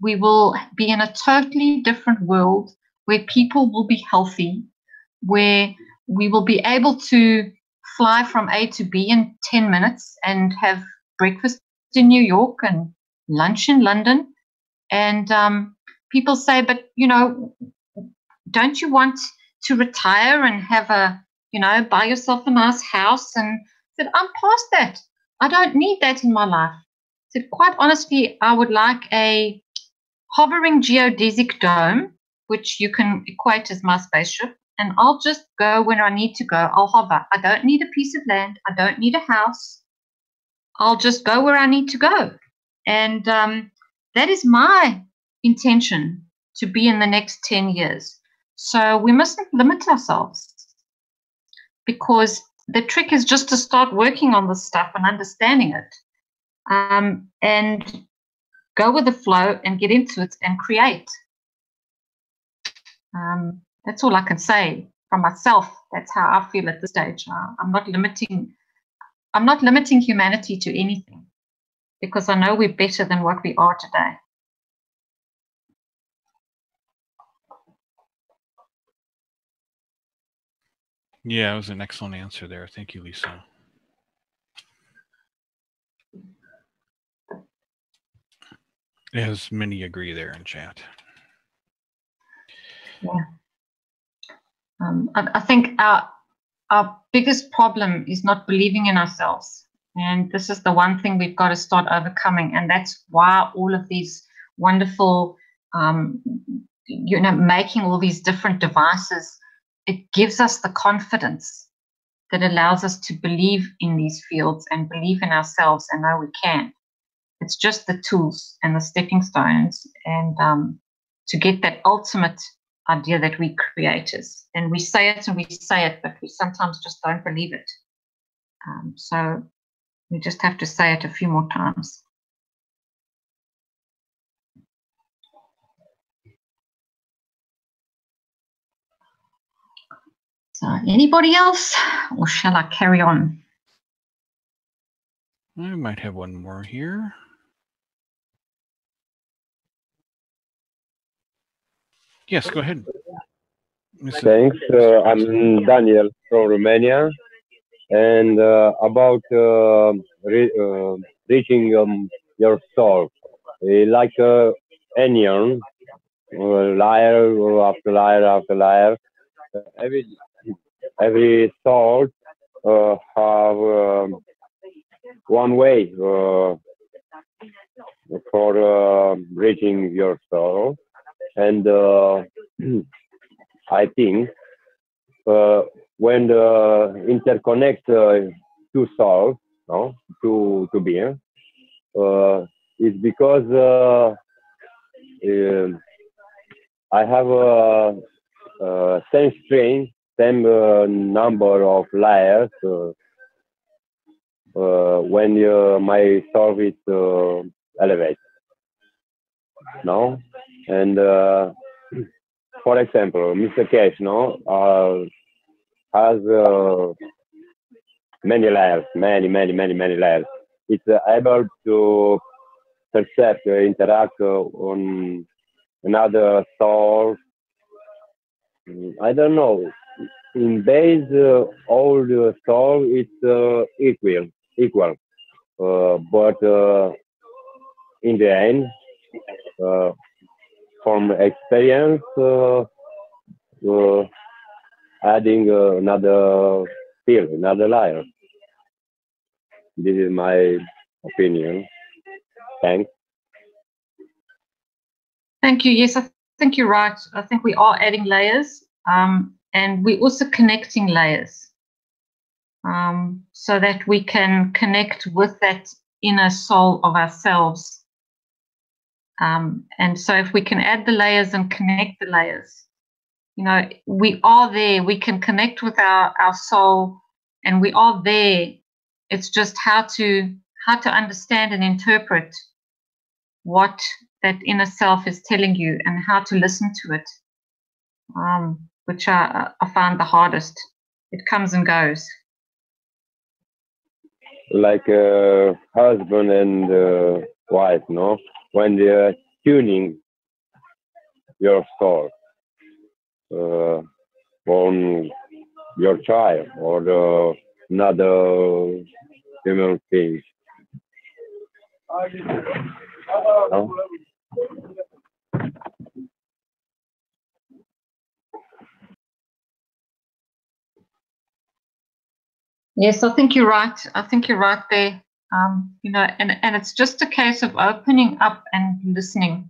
We will be in a totally different world where people will be healthy, where we will be able to fly from A to B in 10 minutes and have breakfast in New York and lunch in London. And people say, but, don't you want to retire and have buy yourself a nice house? And I said, I'm past that. I don't need that in my life. I said, quite honestly, I would like a hovering geodesic dome, which you can equate as my spaceship, and I'll just go where I need to go. I'll hover. I don't need a piece of land. I don't need a house. I'll just go where I need to go. And that is my intention, to be in the next 10 years. So we mustn't limit ourselves, because the trick is just to start working on this stuff and understanding it. and go with the flow and get into it and create. That's all I can say from myself. That's how I feel at this stage. I'm not limiting humanity to anything, because I know we're better than what we are today. Yeah, it was an excellent answer there. Thank you, Lisa. As many agree there in chat. Yeah. I think our biggest problem is not believing in ourselves. And this is the one thing we've got to start overcoming. And that's why all of these wonderful, making all these different devices, it gives us the confidence that allows us to believe in these fields and believe in ourselves and know we can. It's just the tools and the stepping stones, and to get that ultimate idea that we creators. And we say it and we say it, but we sometimes just don't believe it. So we just have to say it a few more times. So anybody else, or shall I carry on? I might have one more here. Yes, go ahead. Thanks. I'm Daniel from Romania. And about reaching your soul, like onion, layer after layer after layer. Every soul have one way for reaching your soul, and I think when interconnect two souls, no, two beings, it's because I have same string, same number of layers when my soul is elevated, no, and for example, Mr. Cash, no, has many layers, many layers. It's able to perceive, interact on another soul. I don't know. In base, all the soul is equal. But in the end, from experience, adding another field, another layer. This is my opinion. Thanks. Thank you. Yes, I think you're right. I think we are adding layers, and we're also connecting layers, so that we can connect with that inner soul of ourselves. And so if we can add the layers and connect the layers, we are there. We can connect with our soul, and we are there. It's just how to understand and interpret what that inner self is telling you and how to listen to it, which I find the hardest. It comes and goes. Like husband and wife, no? When they're tuning your soul on your child or another human being. No? Yes, I think you're right. I think you're right there. And it's just a case of opening up and listening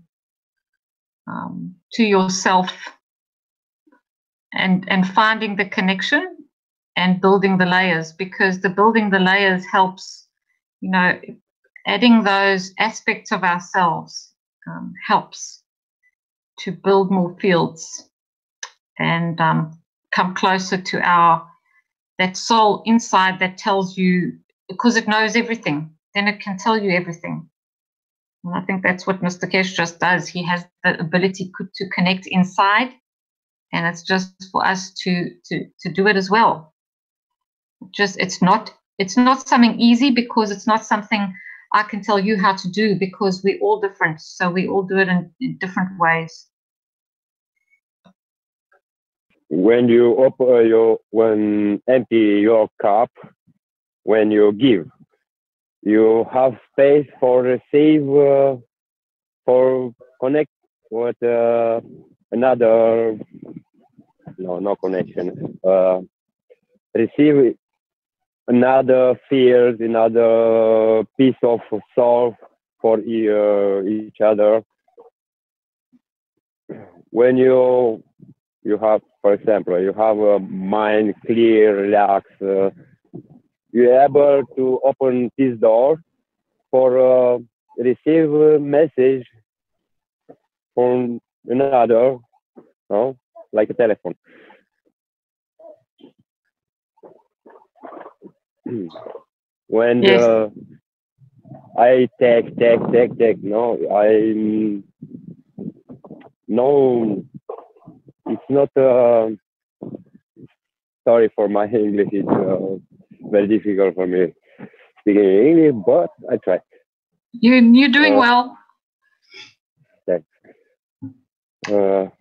to yourself and finding the connection and building the layers, because the building the layers helps, adding those aspects of ourselves helps to build more fields and come closer to that soul inside that tells you, because it knows everything. then it can tell you everything. And I think that's what Mr. Kesh just does. He has the ability to connect inside, and it's just for us to do it as well. It's not something easy, because it's not something I can tell you how to do, because we're all different. So we all do it in different ways. When you when empty your cup, when you give, you have space for receive, for connect with another, no connection, receive another fears, another piece of soul for each other. When you have, for example, you have a mind clear, relaxed, you're able to open this door for receive a message from another, no? Like a telephone. When Yes. I take, no, it's not, sorry for my English, it's very difficult for me speaking English, but I try. You're doing well. Thanks. You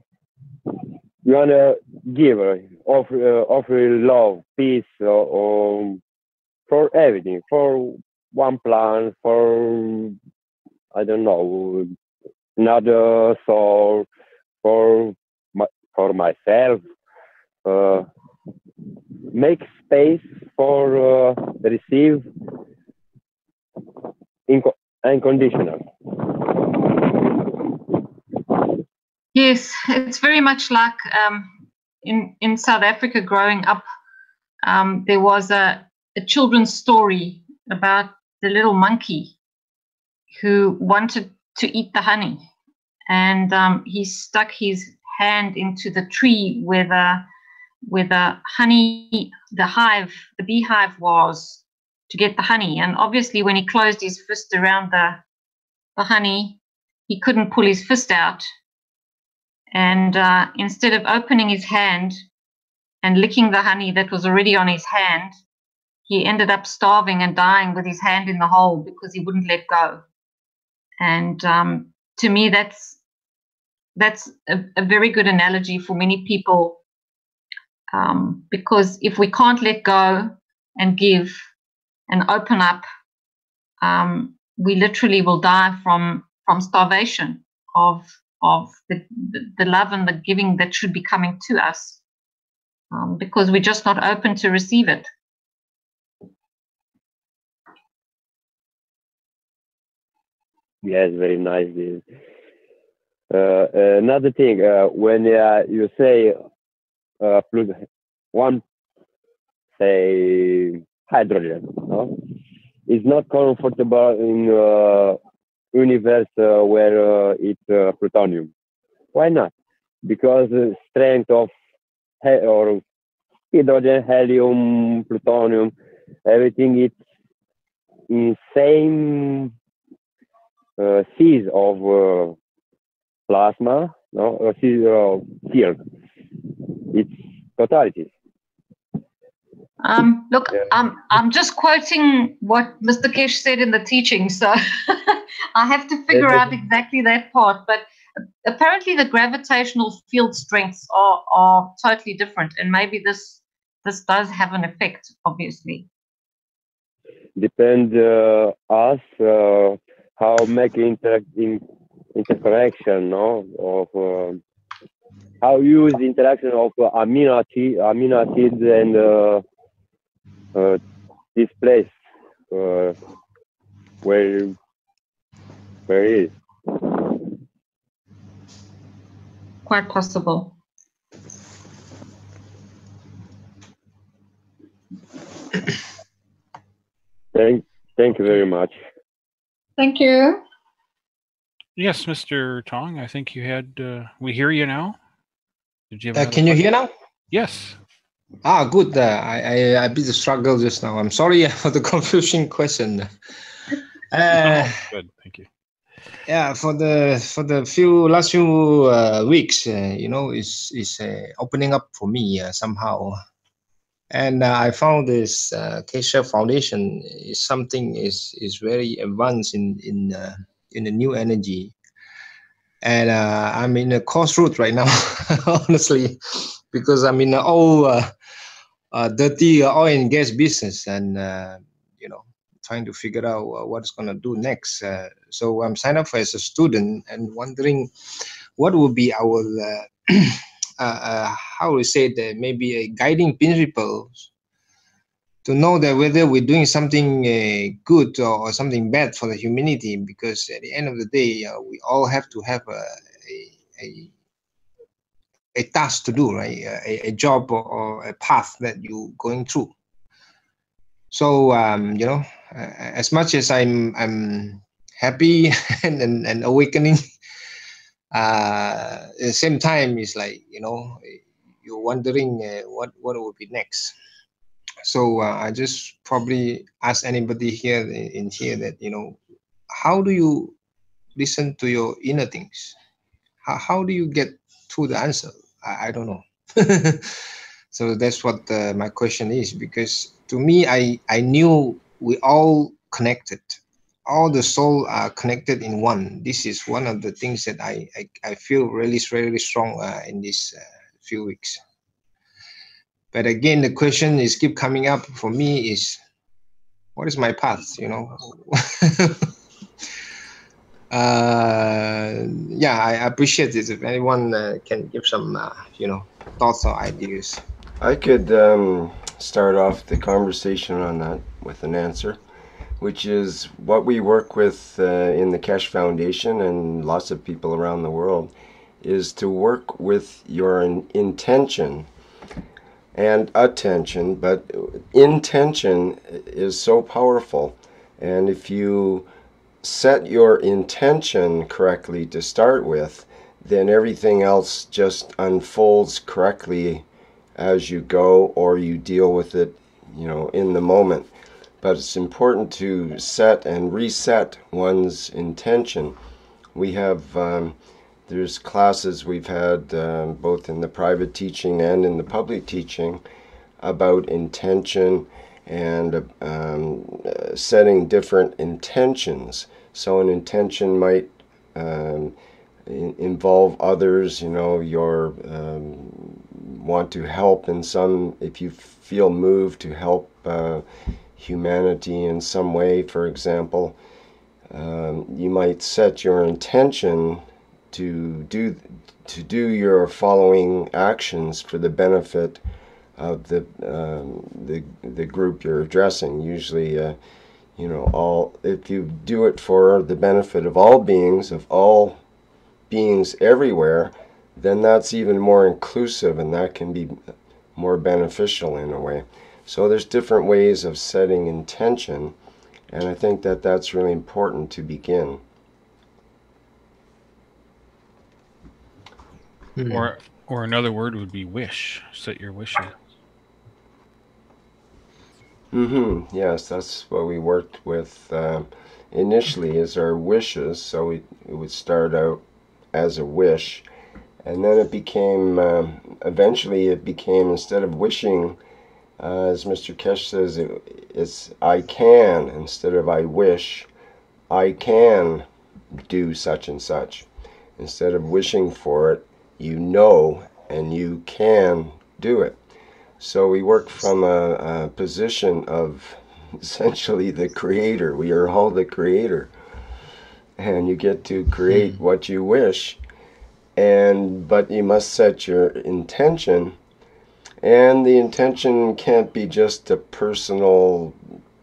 wanna give, offer love, peace, or for everything, for one plan, for, I don't know, another soul, for myself. Make space for receive unconditional. Yes, it's very much like in South Africa growing up. There was a children's story about the little monkey who wanted to eat the honey, and he stuck his hand into the tree where the honey, the beehive was, to get the honey. And obviously, when he closed his fist around the honey, he couldn't pull his fist out. And instead of opening his hand and licking the honey that was already on his hand, he ended up starving and dying with his hand in the hole because he wouldn't let go. And to me, that's a very good analogy for many people, because if we can't let go and give and open up, we literally will die from starvation of the love and the giving that should be coming to us, because we're just not open to receive it. Yes, very nice. Another thing, when you say one, say hydrogen, no? It's not comfortable in universe where it's plutonium. Why not? Because the strength of or hydrogen, helium, plutonium, everything is in same seas of plasma, no, or seas of field. It's totality. Look, I'm just quoting what Mr. Kesh said in the teaching, so I have to figure out exactly that part. But apparently, the gravitational field strengths are totally different, and maybe this does have an effect. Obviously, depends us how make interaction, no, of how use interaction of amino acids and this place where it is. quite possible. Thank you very much. Thank you. Yes, Mr. Tong, I think you had, we hear you now. Did you have can you hear now? Yes. Good. I bit struggle just now. I'm sorry for the confusing question. Good, thank you. Yeah, for the last few weeks, you know, is opening up for me somehow, and I found this Kesha Foundation is something is very advanced in the new energy, and I'm in a crossroad right now, honestly, because I'm in the old dirty oil and gas business, and you know, trying to figure out what's gonna do next. So I'm signed up as a student and wondering what will be our how we say that, maybe a guiding principle to know that whether we're doing something good or something bad for the humanity. Because at the end of the day, we all have to have a task to do, right? A job or a path that you going through. So you know, as much as I'm happy and awakening, at the same time, it's like, you know, you're wondering what will be next. So I just probably ask anybody here in here that, you know, how do you listen to your inner things? How do you get to the answer? I don't know. So that's what my question is, because to me, I knew we all connected. All the soul are connected in one. This is one of the things that I feel really, really strong in these few weeks. But again, the question is keep coming up for me is, what is my path? You know. Yeah, I appreciate it if anyone can give some you know, thoughts or ideas. I could start off the conversation on that with an answer, which is what we work with in the Keshe Foundation and lots of people around the world, is to work with your intention and attention. But intention is so powerful, and if you set your intention correctly to start with, then everything else just unfolds correctly as you go, or you deal with it, you know, in the moment. But it's important to set and reset one's intention. We have there's classes we've had both in the private teaching and in the public teaching about intention and setting different intentions. So an intention might involve others, you know, your want to help in some, if you feel moved to help humanity in some way, for example, you might set your intention to do your following actions for the benefit of the group you're addressing. Usually, you know, if you do it for the benefit of all beings everywhere, then that's even more inclusive, and that can be more beneficial in a way. So there's different ways of setting intention, and I think that that's really important to begin. Or another word would be wish. Set your wishes. Yes, that's what we worked with initially, is our wishes. So it would start out as a wish, and then it became, eventually it became, instead of wishing, as Mr. Keshe says, it's I can, instead of I wish, I can do such and such. Instead of wishing for it, you know, and you can do it. So we work from a position of essentially the creator. We are all the creator, and you get to create what you wish, but you must set your intention, and the intention can't be just a personal,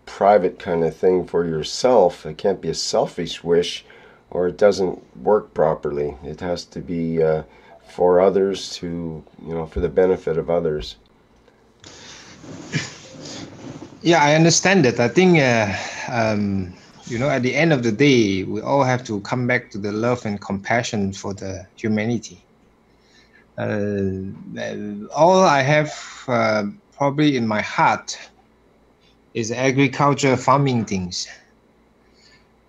private kind of thing for yourself. It can't be a selfish wish, or it doesn't work properly. It has to be for others, to, you know, for the benefit of others. Yeah, I understand that. I think you know, at the end of the day, we all have to come back to the love and compassion for the humanity. All I have probably in my heart is agriculture, farming things.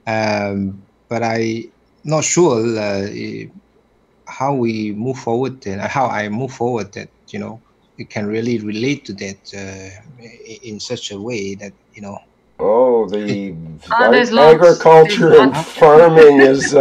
But I not sure how we move forward and how I move forward that it can really relate to that in such a way that Oh, the there's lots. agriculture and farming is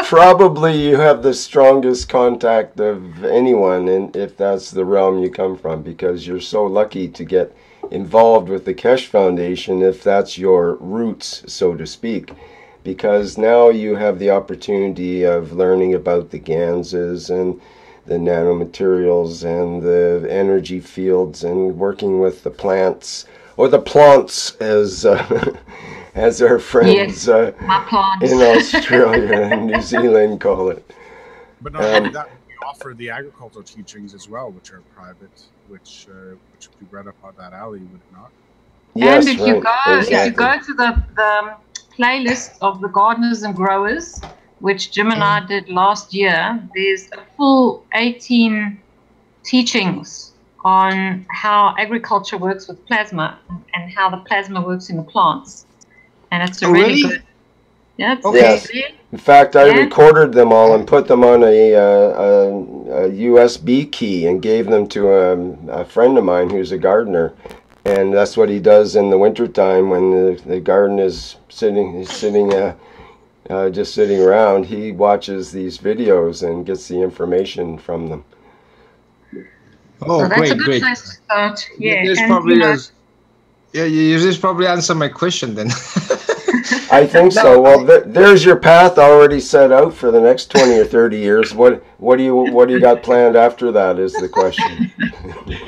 probably you have the strongest contact of anyone, and if that's the realm you come from, because you're so lucky to get involved with the Kesh Foundation, if that's your roots, so to speak, because now you have the opportunity of learning about the Ganses and the nanomaterials and the energy fields and working with the plants, or the plants, as as our friends Yes, my plants. in Australia and New Zealand call it. But not only that, we offer the agricultural teachings as well, which are private, which would be right up that alley, would it not? Yes, and if right, you go to the playlist of the gardeners and growers, which Jim and I did last year, there's a full 18 teachings on how agriculture works with plasma and how the plasma works in the plants. And it's a really good. Yeah, it's yes. In fact, I recorded them all and put them on a USB key and gave them to a friend of mine who's a gardener. And that's what he does in the wintertime when the garden is just sitting around. He watches these videos and gets the information from them. Oh, so that's great, a good great. place to start. Yeah, this probably you just probably answer my question then. I think so. Well, there's your path already set out for the next 20 or 30 years. What do you got planned after that is the question.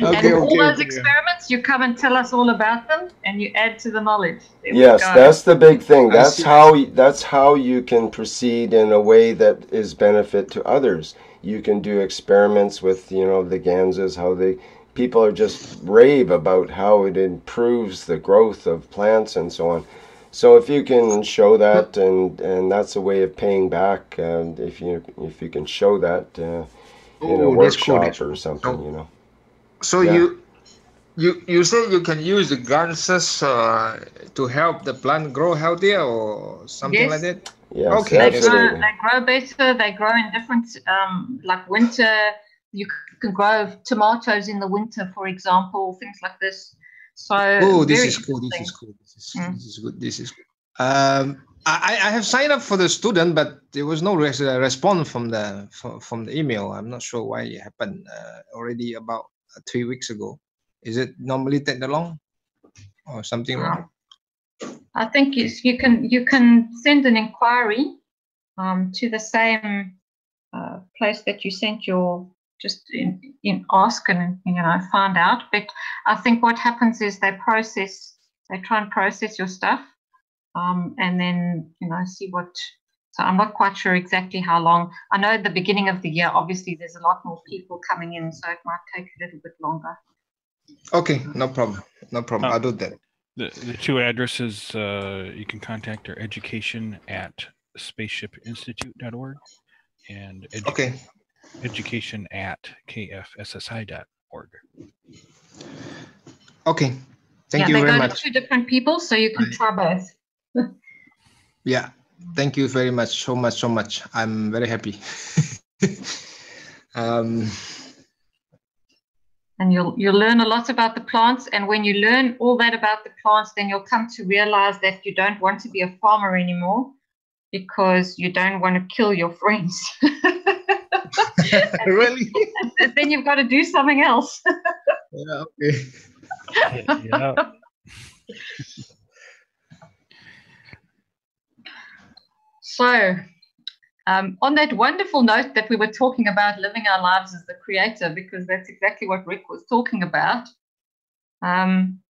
Okay, all those experiments, you come and tell us all about them, and you add to the knowledge. Yes, that's the big thing. That's how you can proceed in a way that is benefit to others. You can do experiments with the Ganses, how people are just rave about how it improves the growth of plants and so on. So if you can show that, and that's a way of paying back, if you can show that in a workshop or something, So you say you can use the Ganses to help the plant grow healthier or something like that? Yes, okay. They grow better. They grow in different, like winter. You can grow tomatoes in the winter, for example, things like this. So this is cool. This is cool. This is good. I have signed up for the student, but there was no response from the email. I'm not sure why it happened. Already about 3 weeks ago. Is it normally take that long, or something wrong? I think you can send an inquiry to the same place that you sent your in ask and find out. But I think what happens is they try and process your stuff, and then see what. So I'm not quite sure exactly how long. I know at the beginning of the year, obviously there's a lot more people coming in, so it might take a little bit longer. Okay, no problem. I'll do that. The two addresses you can contact are education@spaceshipinstitute.org and education@kfssi.org. Okay, thank you very much. They go to two different people, so you can try both. Yeah, thank you very much, so much. I'm very happy. And you'll learn a lot about the plants. And when you learn all that about the plants, then you'll come to realize that you don't want to be a farmer anymore because you don't want to kill your friends. Really? And then you've got to do something else. Yeah, okay. Yeah. So, on that wonderful note that we were talking about living our lives as the creator, because that's exactly what Rick was talking about, I'm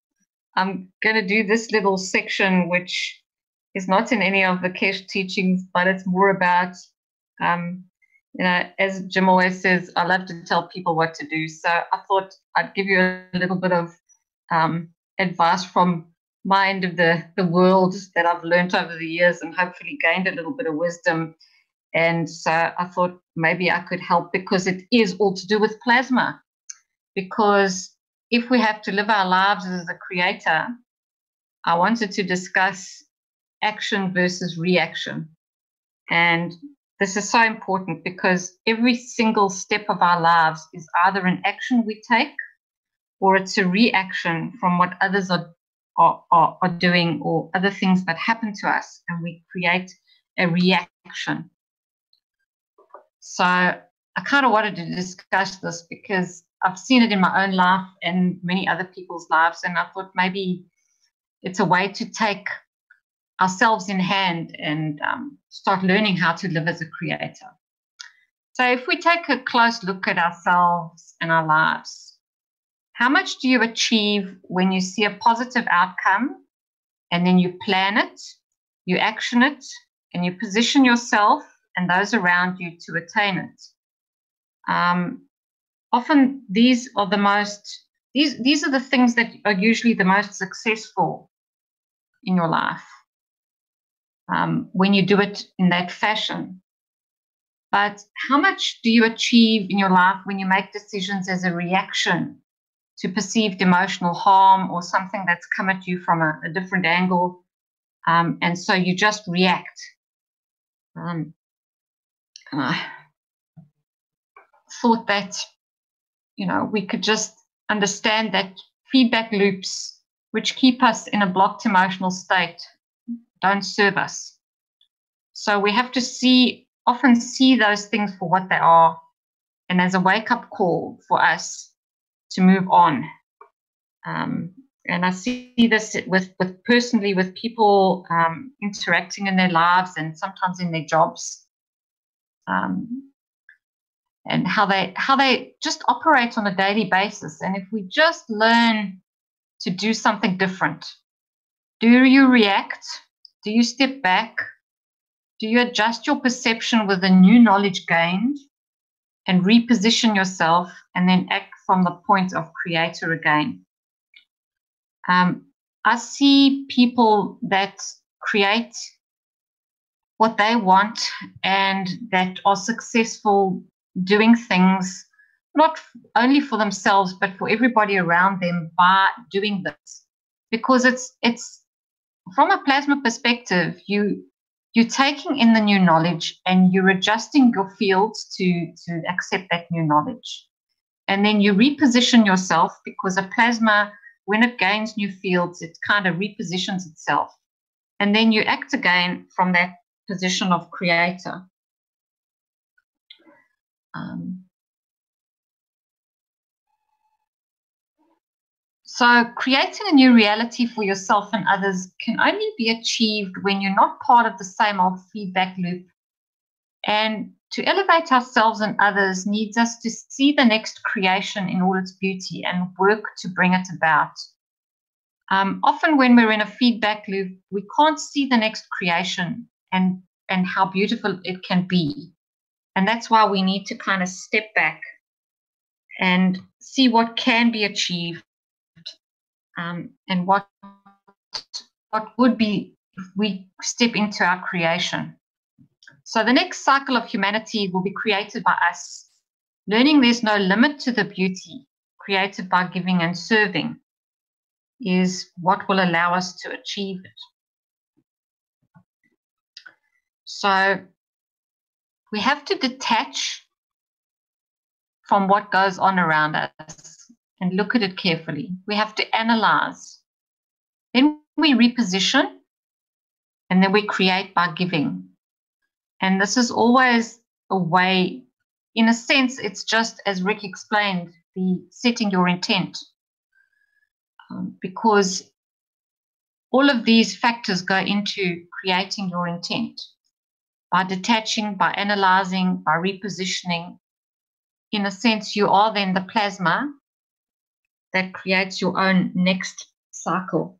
going to do this little section, which is not in any of the Kesh teachings, but it's more about, as Jim always says, I love to tell people what to do. So I thought I'd give you a little bit of advice from my end of the world that I've learned over the years and hopefully gained a little bit of wisdom. And so I thought maybe I could help because it is all to do with plasma. Because if we have to live our lives as a creator, I wanted to discuss action versus reaction. And this is so important because every single step of our lives is either an action we take or it's a reaction from what others are doing or other things that happen to us, and we create a reaction. So I kind of wanted to discuss this because I've seen it in my own life and many other people's lives, and I thought maybe it's a way to take ourselves in hand and start learning how to live as a creator. So if we take a close look at ourselves and our lives, how much do you achieve when you see a positive outcome and then you plan it, you action it, and you position yourself and those around you to attain it? Often these are the things that are usually the most successful in your life when you do it in that fashion. But how much do you achieve in your life when you make decisions as a reaction to perceived emotional harm or something that's come at you from a different angle, and so you just react? And I thought that, we could just understand that feedback loops, which keep us in a blocked emotional state, don't serve us. So we have to often see those things for what they are, and as a wake-up call for us to move on. And I see this personally with people interacting in their lives and sometimes in their jobs, and how they just operate on a daily basis. And if we just learn to do something different, do you react? Do you step back? Do you adjust your perception with the new knowledge gained and reposition yourself and then act from the point of creator again? I see people that create what they want and that are successful doing things not only for themselves but for everybody around them by doing this, because it's from a plasma perspective, you're taking in the new knowledge and you're adjusting your fields to accept that new knowledge, and then you reposition yourself, because a plasma, when it gains new fields, it kind of repositions itself, and then you act again from that position of creator. So creating a new reality for yourself and others can only be achieved when you're not part of the same old feedback loop. And to elevate ourselves and others needs us to see the next creation in all its beauty and work to bring it about. Often when we're in a feedback loop, we can't see the next creation and how beautiful it can be. And that's why we need to kind of step back and see what can be achieved, and what would be if we step into our creation. So the next cycle of humanity will be created by us, learning there's no limit to the beauty created by giving and serving is what will allow us to achieve it. So we have to detach from what goes on around us and look at it carefully. We have to analyze. Then we reposition, and then we create by giving. And this is always a way, in a sense, it's just, as Rick explained, the setting your intent. Because all of these factors go into creating your intent. By detaching, by analyzing, by repositioning, in a sense, you are then the plasma that creates your own next cycle.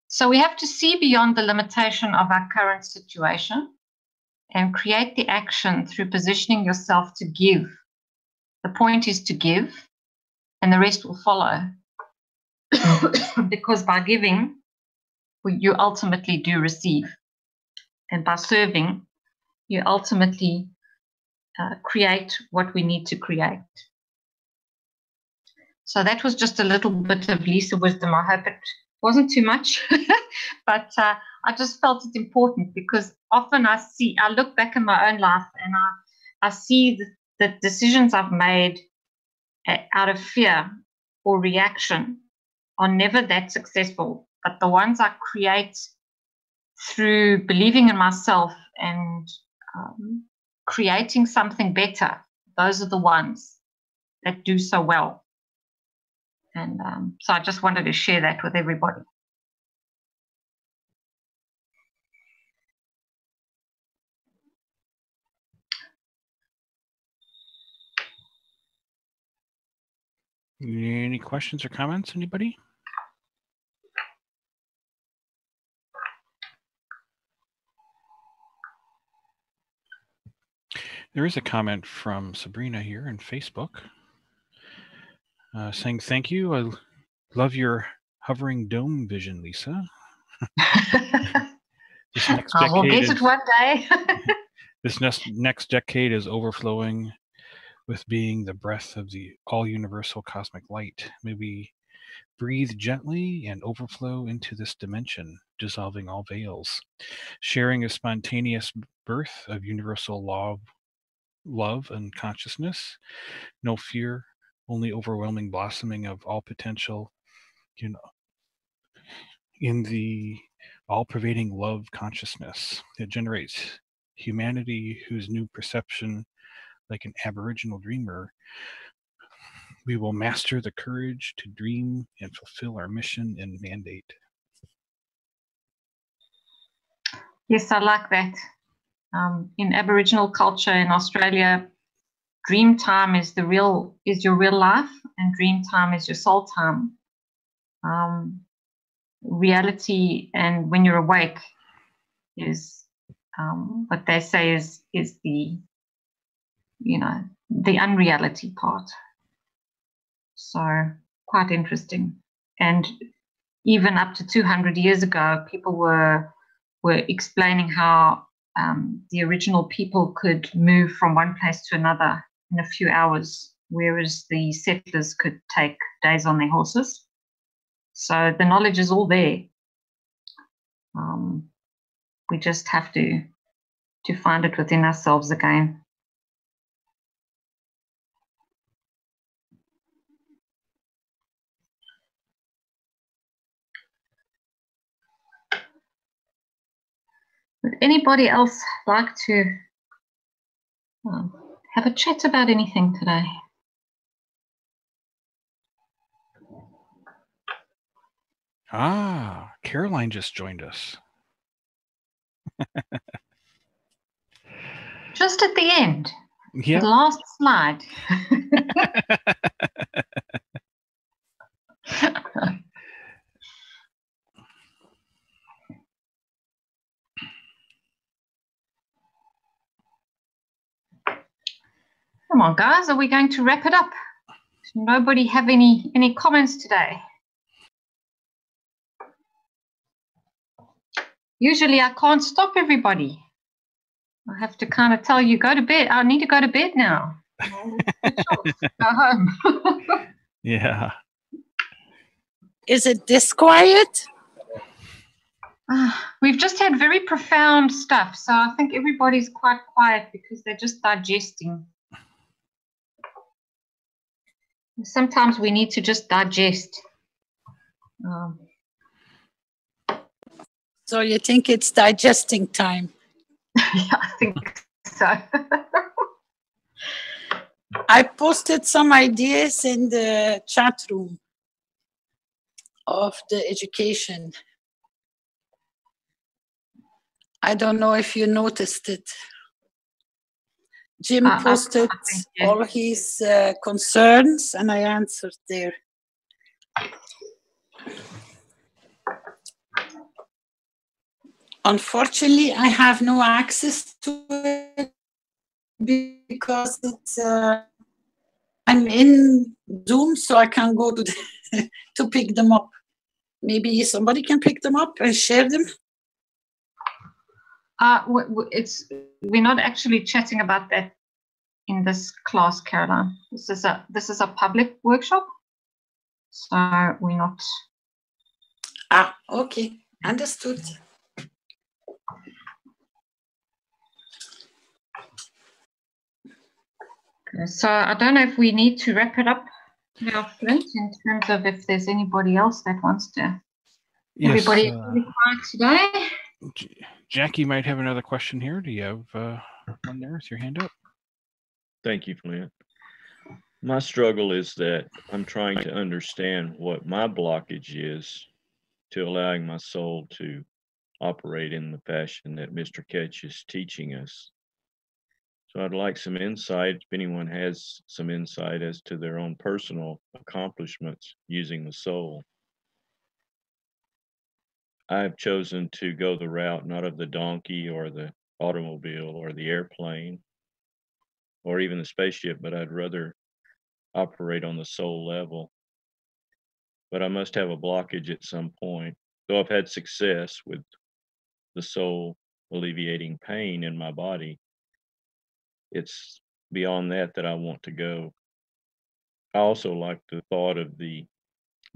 So we have to see beyond the limitation of our current situation and create the action through positioning yourself to give. The point is to give, and the rest will follow. Because by giving, you ultimately do receive. And by serving, you ultimately create what we need to create. So that was just a little bit of Lisa wisdom. I hope it wasn't too much, but I just felt it important because often I look back in my own life and I see the decisions I've made out of fear or reaction are never that successful, but the ones I create through believing in myself and creating something better, those are the ones that do so well. And so I just wanted to share that with everybody. Any questions or comments, anybody? There is a comment from Sabrina here on Facebook saying, thank you. I love your hovering dome vision, Lisa. This next decade we'll get it one day. This next decade is overflowing with being the breath of the all-universal cosmic light. May we breathe gently and overflow into this dimension, dissolving all veils, sharing a spontaneous birth of universal love and consciousness, no fear, only overwhelming blossoming of all potential, in the all-pervading love consciousness that generates humanity whose new perception, like an aboriginal dreamer, we will master the courage to dream and fulfill our mission and mandate. Yes, I like that. In Aboriginal culture in Australia, dream time is your real life, and dream time is your soul time. Reality and when you're awake is what they say is the the unreality part. So quite interesting. And even up to 200 years ago, people were explaining how the original people could move from one place to another in a few hours, whereas the settlers could take days on their horses. So the knowledge is all there. We just have to find it within ourselves again. Would anybody else like to have a chat about anything today? Caroline just joined us. Just at the end. Yep. The last slide. Come on, guys, are we going to wrap it up? Does nobody have any comments today? Usually I can't stop everybody. I have to kind of tell you, go to bed. I need to go to bed now. Go home. Yeah. Is it this quiet? We've just had very profound stuff, so I think everybody's quite quiet because they're just digesting. Sometimes we need to just digest. So you think it's digesting time? Yeah, I think so. I posted some ideas in the chat room of the education. I don't know if you noticed it. Jim posted all his concerns and I answered there. Unfortunately, I have no access to it because it's I'm in Zoom, so I can't go to to pick them up. Maybe somebody can pick them up and share them. We're not actually chatting about that in this class, Caroline. This is a public workshop. So we're not. Ah, okay, understood. So I don't know if we need to wrap it up now, Flint, in terms of if there's anybody else that wants to. Yes, everybody really quiet today. Jackie might have another question here. Do you have one there with your hand up? Thank you, Flint. My struggle is that I'm trying to understand what my blockage is to allowing my soul to operate in the fashion that Mr. Ketch is teaching us. So I'd like some insight, if anyone has some insight as to their own personal accomplishments using the soul. I've chosen to go the route not of the donkey or the automobile or the airplane or even the spaceship, but I'd rather operate on the soul level. But I must have a blockage at some point. Though I've had success with the soul alleviating pain in my body, it's beyond that I want to go. I also like the thought of the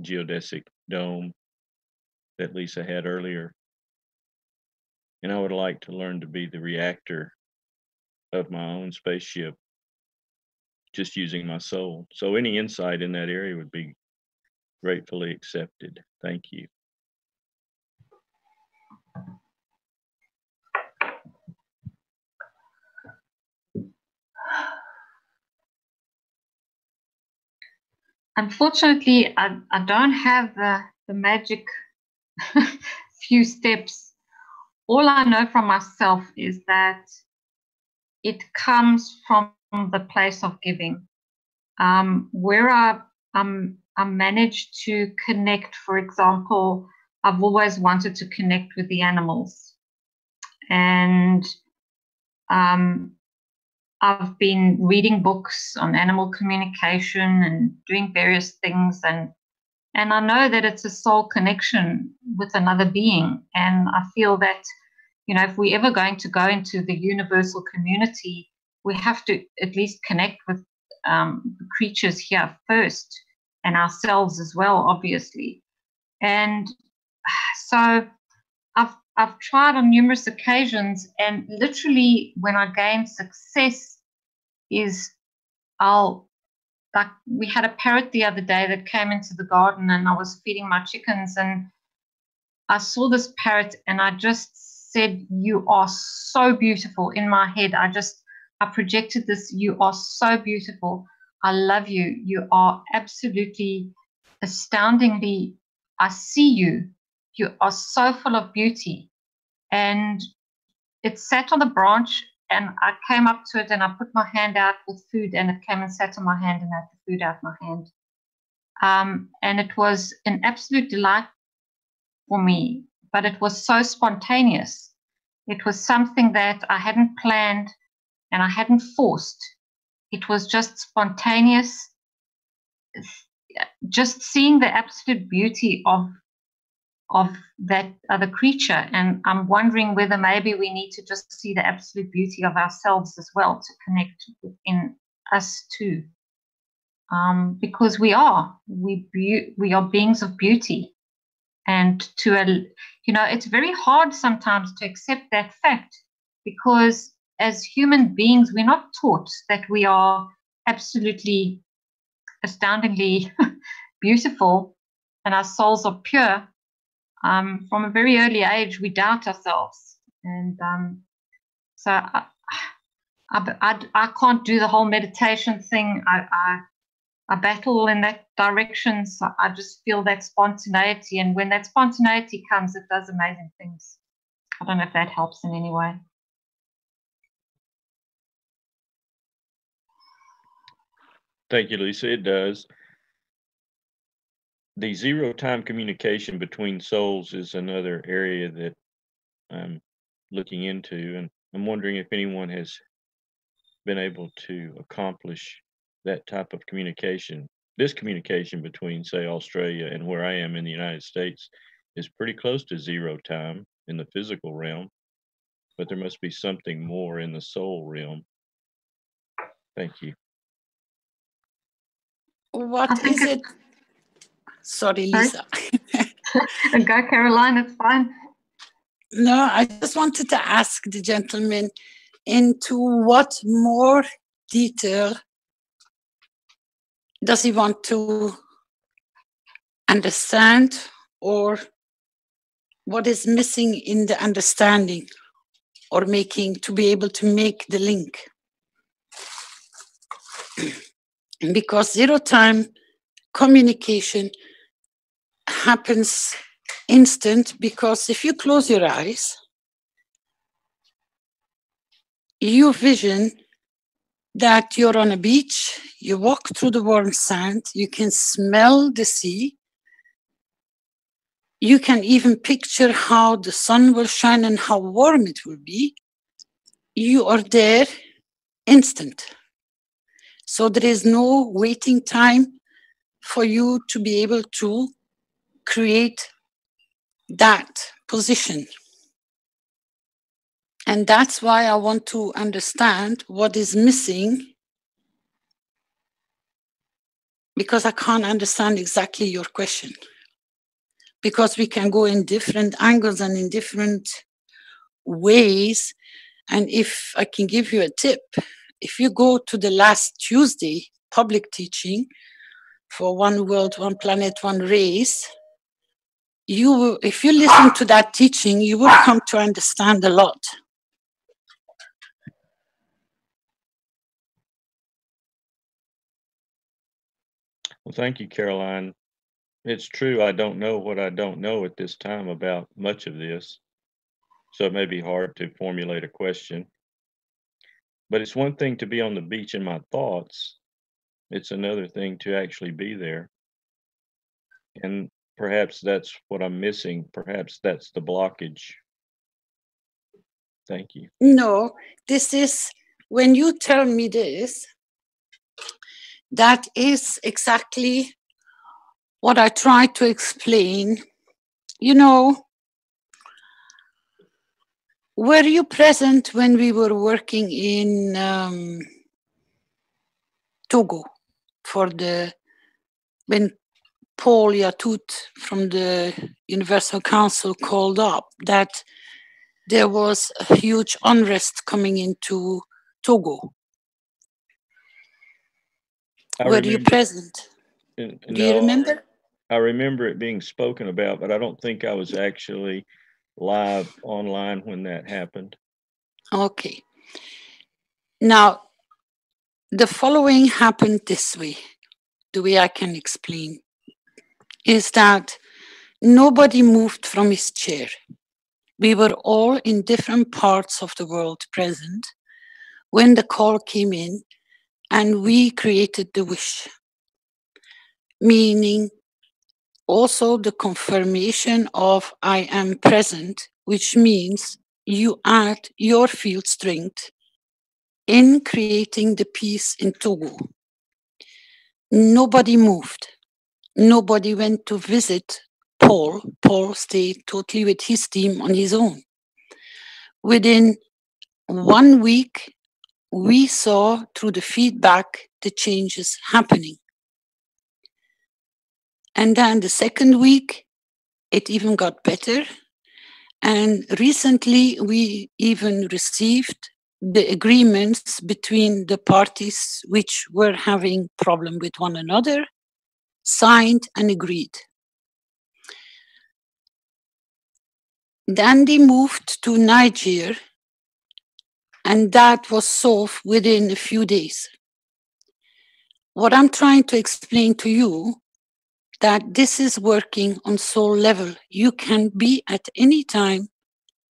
geodesic dome that Lisa had earlier. And I would like to learn to be the reactor of my own spaceship, just using my soul. So any insight in that area would be gratefully accepted. Thank you. Unfortunately, I don't have the magic few steps. All I know from myself is that it comes from the place of giving. Where I managed to connect, for example, I've always wanted to connect with the animals. And I've been reading books on animal communication and doing various things, and I know that it's a soul connection with another being. And I feel that, you know, if we're ever going to go into the universal community, we have to at least connect with the creatures here first, and ourselves as well, obviously. And so I've tried on numerous occasions, and literally when I gain success is like we had a parrot the other day that came into the garden, and I was feeding my chickens, and I saw this parrot and I just said, "You are so beautiful." In my head, I projected this, "You are so beautiful. I love you. You are absolutely astoundingly, I see you. You are so full of beauty." And it sat on the branch, and I came up to it and I put my hand out with food, and it came and sat on my hand and had the food out my hand. And it was an absolute delight for me, but it was so spontaneous. It was something that I hadn't planned and I hadn't forced. It was just spontaneous, just seeing the absolute beauty of that other creature. And I'm wondering whether maybe we need to just see the absolute beauty of ourselves as well to connect in us too. Because we are beings of beauty. And it's very hard sometimes to accept that fact, because as human beings, we're not taught that we are absolutely astoundingly beautiful and our souls are pure. From a very early age, we doubt ourselves. And so I can't do the whole meditation thing. I battle in that direction. So I just feel that spontaneity. And when that spontaneity comes, it does amazing things. I don't know if that helps in any way. Thank you, Lisa. It does. The zero-time communication between souls is another area that I'm looking into, and I'm wondering if anyone has been able to accomplish that type of communication. This communication between, say, Australia and where I am in the United States is pretty close to zero time in the physical realm, but there must be something more in the soul realm. Thank you. What is it? Sorry, Lisa. Go, Caroline, it's fine. No, I just wanted to ask the gentleman into what more detail does he want to understand, or what is missing in the understanding or making to be able to make the link. Because zero-time communication happens instant, because if you close your eyes, you vision that you're on a beach, you walk through the warm sand, you can smell the sea, you can even picture how the sun will shine and how warm it will be. You are there instant. So there is no waiting time for you to be able to create that position. And that's why I want to understand what is missing, because I can't understand exactly your question. Because we can go in different angles and in different ways. And if I can give you a tip, if you go to the last Tuesday public teaching for One World, One Planet, One Race, you will, if you listen to that teaching, you will come to understand a lot. Well, thank you, Caroline. It's true, I don't know what I don't know at this time about much of this, so it may be hard to formulate a question. But it's one thing to be on the beach in my thoughts. It's another thing to actually be there. And perhaps that's what I'm missing. Perhaps that's the blockage. Thank you. No, this is, when you tell me this, that is exactly what I try to explain. You know, were you present when we were working in Togo for when Paul Yatout from the Universal Council called up that there was a huge unrest coming into Togo? Were you present? Do you remember? I remember it being spoken about, but I don't think I was actually live online when that happened. Okay. Now, the following happened this way, the way I can explain, is that nobody moved from his chair. We were all in different parts of the world present when the call came in, and we created the wish, meaning also the confirmation of I am present, which means you add your field strength in creating the peace in Togo. Nobody moved. Nobody went to visit Paul. Paul stayed totally with his team on his own. Within 1 week, we saw through the feedback the changes happening. And then the second week, it even got better. And recently, we even received the agreements between the parties which were having problem with one another, signed and agreed. Then they moved to Niger, and that was solved within a few days. What I'm trying to explain to you, that this is working on soul level. You can be at any time,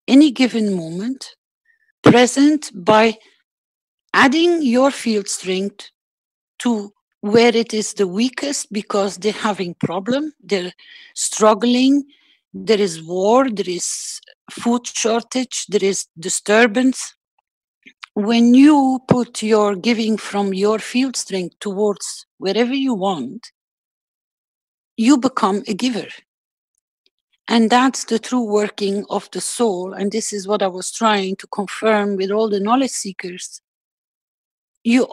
any given moment, present by adding your field strength to where it is the weakest, because they're having problem, they're struggling, there is war, there is food shortage, there is disturbance. When you put your giving from your field strength towards wherever you want, you become a giver. And that's the true working of the soul. And this is what I was trying to confirm with all the knowledge seekers. You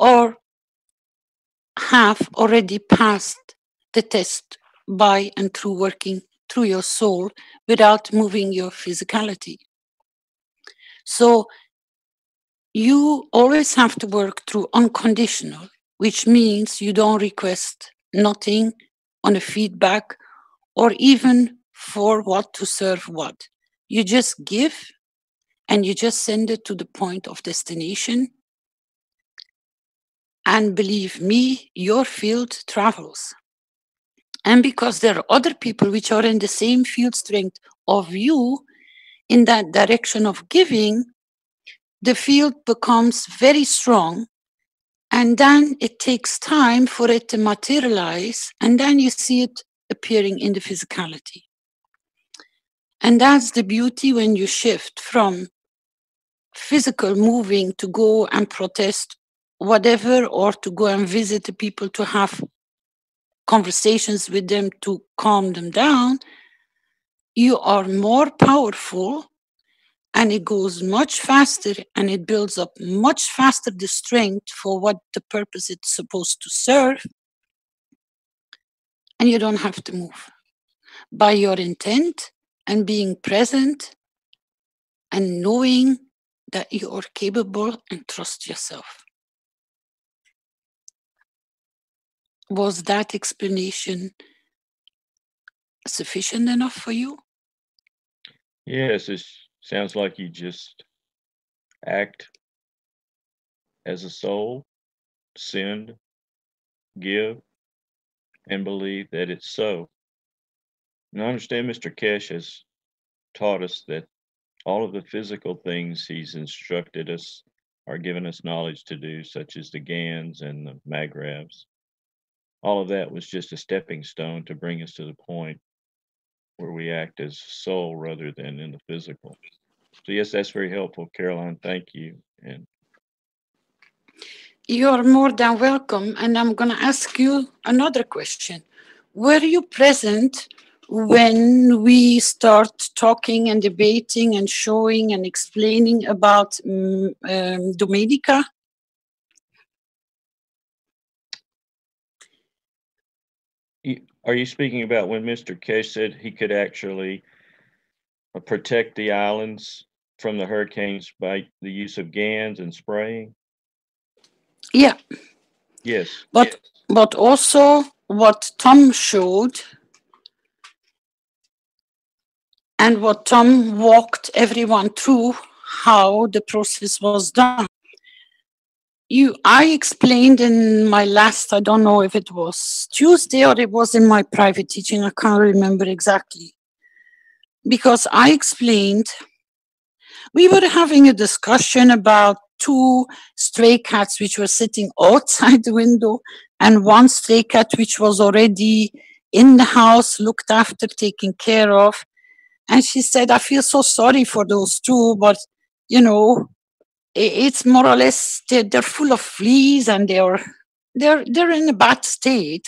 have already passed the test by and through working through your soul without moving your physicality. So you always have to work through unconditional, which means you don't request nothing on a feedback or even for what to serve what. You just give and you just send it to the point of destination. And believe me, your field travels. And because there are other people which are in the same field strength of you in that direction of giving, the field becomes very strong. And then it takes time for it to materialize. And then you see it appearing in the physicality. And that's the beauty when you shift from physical moving to go and protest whatever, or to go and visit the people to have conversations with them to calm them down. You are more powerful and it goes much faster and it builds up much faster the strength for what the purpose it's supposed to serve. And you don't have to move by your intent and being present and knowing that you are capable and trust yourself. Was that explanation sufficient enough for you? Yes, it sounds like you just act as a soul, send, give, and believe that it's so. And I understand Mr. Kesh has taught us that all of the physical things he's instructed us are given us knowledge to do, such as the GANs and the magravs. All of that was just a stepping stone to bring us to the point where we act as soul rather than in the physical. So yes, that's very helpful, Caroline. Thank you. And you're more than welcome. And I'm going to ask you another question. Were you present when we start talking and debating and showing and explaining about Domenica? are you speaking about when Mr. Kesh said he could actually protect the islands from the hurricanes by the use of GANs and spraying? Yeah. Yes. But also what Tom showed and what Tom walked everyone through, how the process was done. I explained in my last, I don't know if it was Tuesday or it was in my private teaching, I can't remember exactly. Because I explained, we were having a discussion about 2 stray cats which were sitting outside the window and 1 stray cat which was already in the house, looked after, taken care of. And she said, I feel so sorry for those 2, but you know, it's more or less, they're full of fleas and they're in a bad state.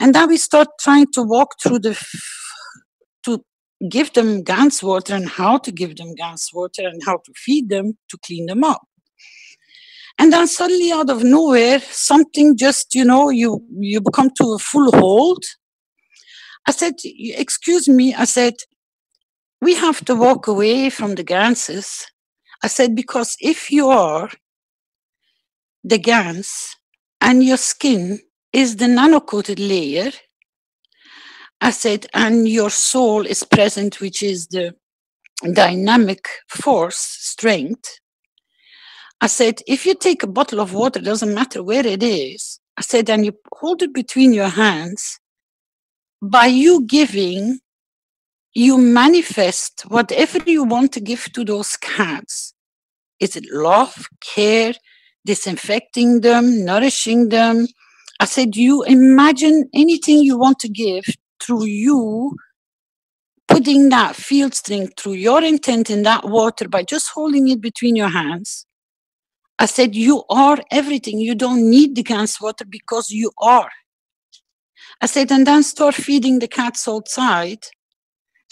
And then we start trying to walk through to give them GANS water and how to give them GANS water and how to feed them to clean them up. And then suddenly out of nowhere, something just, you come to a full halt. I said, excuse me, I said, we have to walk away from the GANSes. I said, because if you are the GANS and your skin is the nano-coated layer, I said, and your soul is present, which is the dynamic force, strength. I said, if you take a bottle of water, doesn't matter where it is, I said, and you hold it between your hands, by you giving, you manifest whatever you want to give to those cats. Is it love, care, disinfecting them, nourishing them? I said, you imagine anything you want to give through you, putting that field strength through your intent in that water by just holding it between your hands. I said, you are everything. You don't need the GANS water because you are. I said, and then start feeding the cats outside.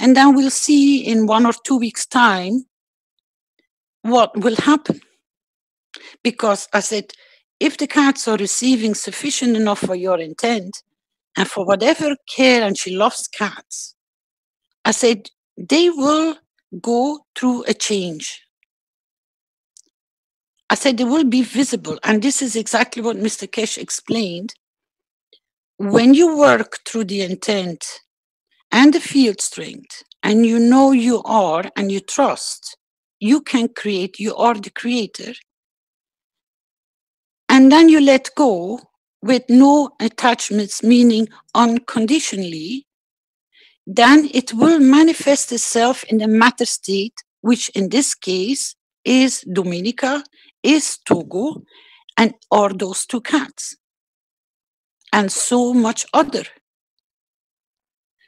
And then we'll see in 1 or 2 weeks' time what will happen. Because I said, if the cats are receiving sufficient enough for your intent, and for whatever care, and she loves cats. I said, they will go through a change. I said, they will be visible. And this is exactly what Mr. Kesh explained. When you work through the intent and the field strength, and you know you are, and you trust, you can create, you are the creator. And then you let go with no attachments, meaning unconditionally, then it will manifest itself in the matter state, which in this case is Dominica, is Togo, and or those two cats, and so much other.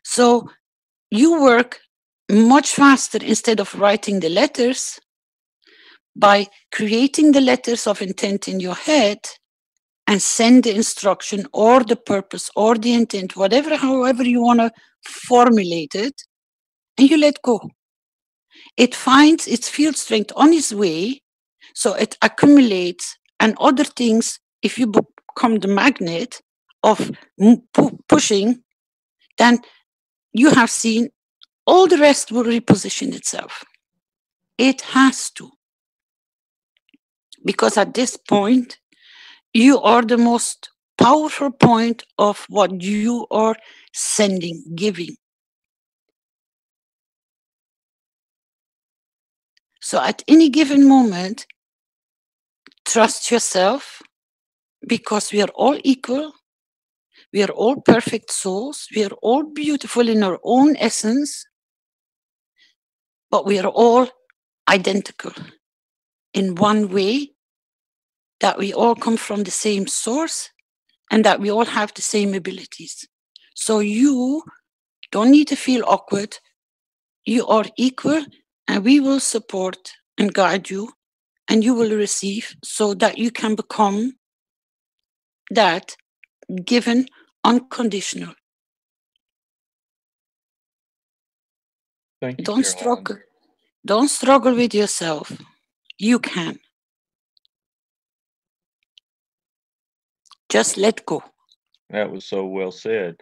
So you work much faster instead of writing the letters by creating the letters of intent in your head and send the instruction or the purpose or the intent, whatever, however you want to formulate it, and you let go. It finds its field strength on its way, so it accumulates, and other things, if you become the magnet of pushing, then you have seen all the rest will reposition itself. It has to. Because at this point, you are the most powerful point of what you are sending, giving. So at any given moment, trust yourself, because we are all equal. We are all perfect souls. We are all beautiful in our own essence, but we are all identical in one way, that we all come from the same source and that we all have the same abilities. So you don't need to feel awkward. You are equal, and we will support and guide you, and you will receive, so that you can become that given unconditional. Thank you, Don't Caroline. struggle. Don't struggle with yourself. You can. Just let go. That was so well said.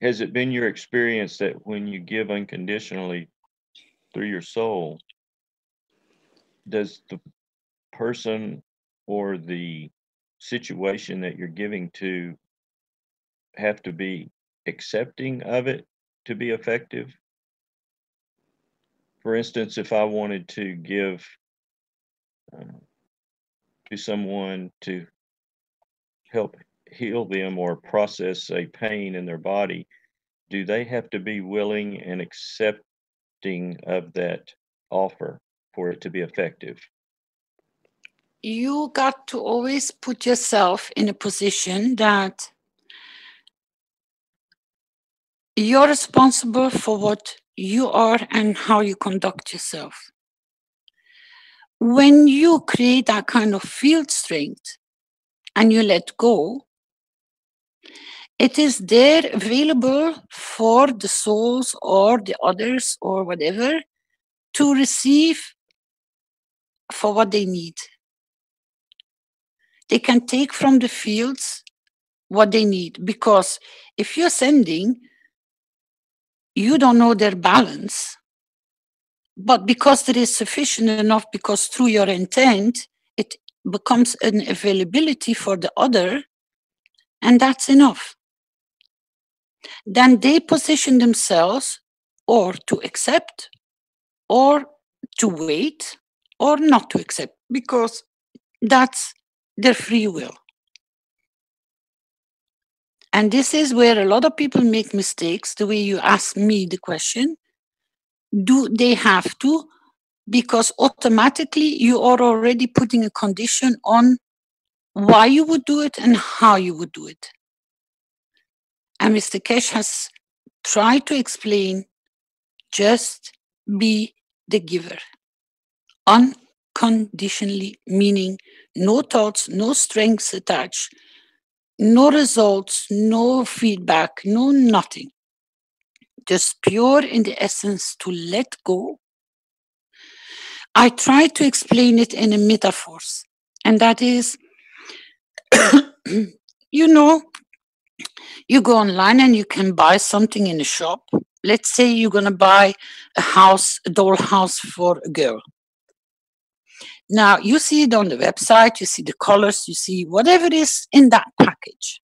Has it been your experience that when you give unconditionally through your soul, does the person or the situation that you're giving to have to be accepting of it to be effective? For instance, if I wanted to give to someone to help heal them or process a pain in their body, do they have to be willing and accepting of that offer for it to be effective? You got to always put yourself in a position that you're responsible for what you are and how you conduct yourself. When you create that kind of field strength and you let go, it is there available for the souls or the others or whatever to receive for what they need. They can take from the fields what they need, because if you're sending, you don't know their balance, but because there is sufficient enough, because through your intent, it becomes an availability for the other, and that's enough. Then they position themselves or to accept, or to wait, or not to accept, because that's their free will. And this is where a lot of people make mistakes, the way you ask me the question. Do they have to? Because automatically you are already putting a condition on why you would do it and how you would do it. And Mr. Kesh has tried to explain, just be the giver. Unconditionally, meaning no thoughts, no strings attached, no results, no feedback, no nothing. Just pure in the essence to let go. I try to explain it in a metaphors, and that is, you know, You go online and you can buy something in a shop. Let's say you're going to buy a doll house for a girl. Now, you see it on the website, you see the colors, you see whatever is in that package.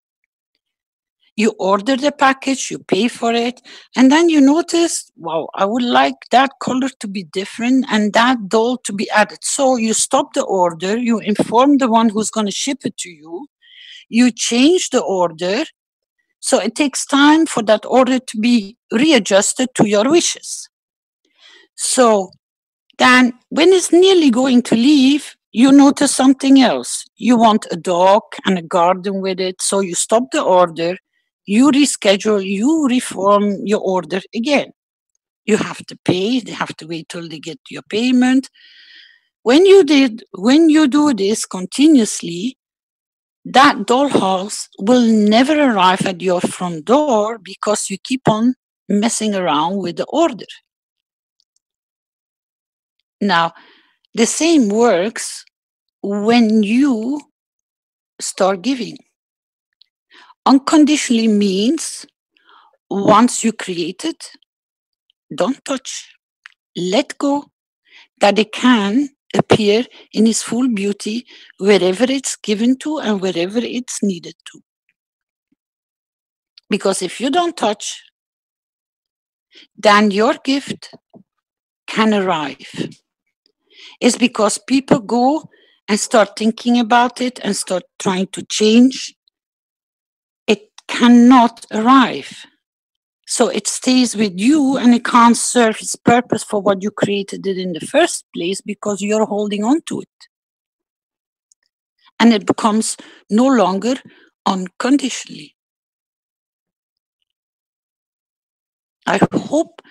You order the package, you pay for it, and then you notice, wow, I would like that color to be different and that doll to be added. So you stop the order, you inform the one who's going to ship it to you, you change the order. So it takes time for that order to be readjusted to your wishes. So then when it's nearly going to leave, you notice something else. You want a dog and a garden with it. So you stop the order, you reschedule, you reform your order again. You have to pay, they have to wait till they get your payment. When you do this continuously, that dollhouse will never arrive at your front door because you keep on messing around with the order. Now, the same works when you start giving. Unconditionally means once you create it, don't touch, let go, that it can appear in its full beauty wherever it's given to and wherever it's needed to. Because if you don't touch, then your gift can arrive. It's because people go and start thinking about it and start trying to change. It cannot arrive. So it stays with you and it can't serve its purpose for what you created it in the first place because you're holding on to it. And it becomes no longer unconditionally. I hope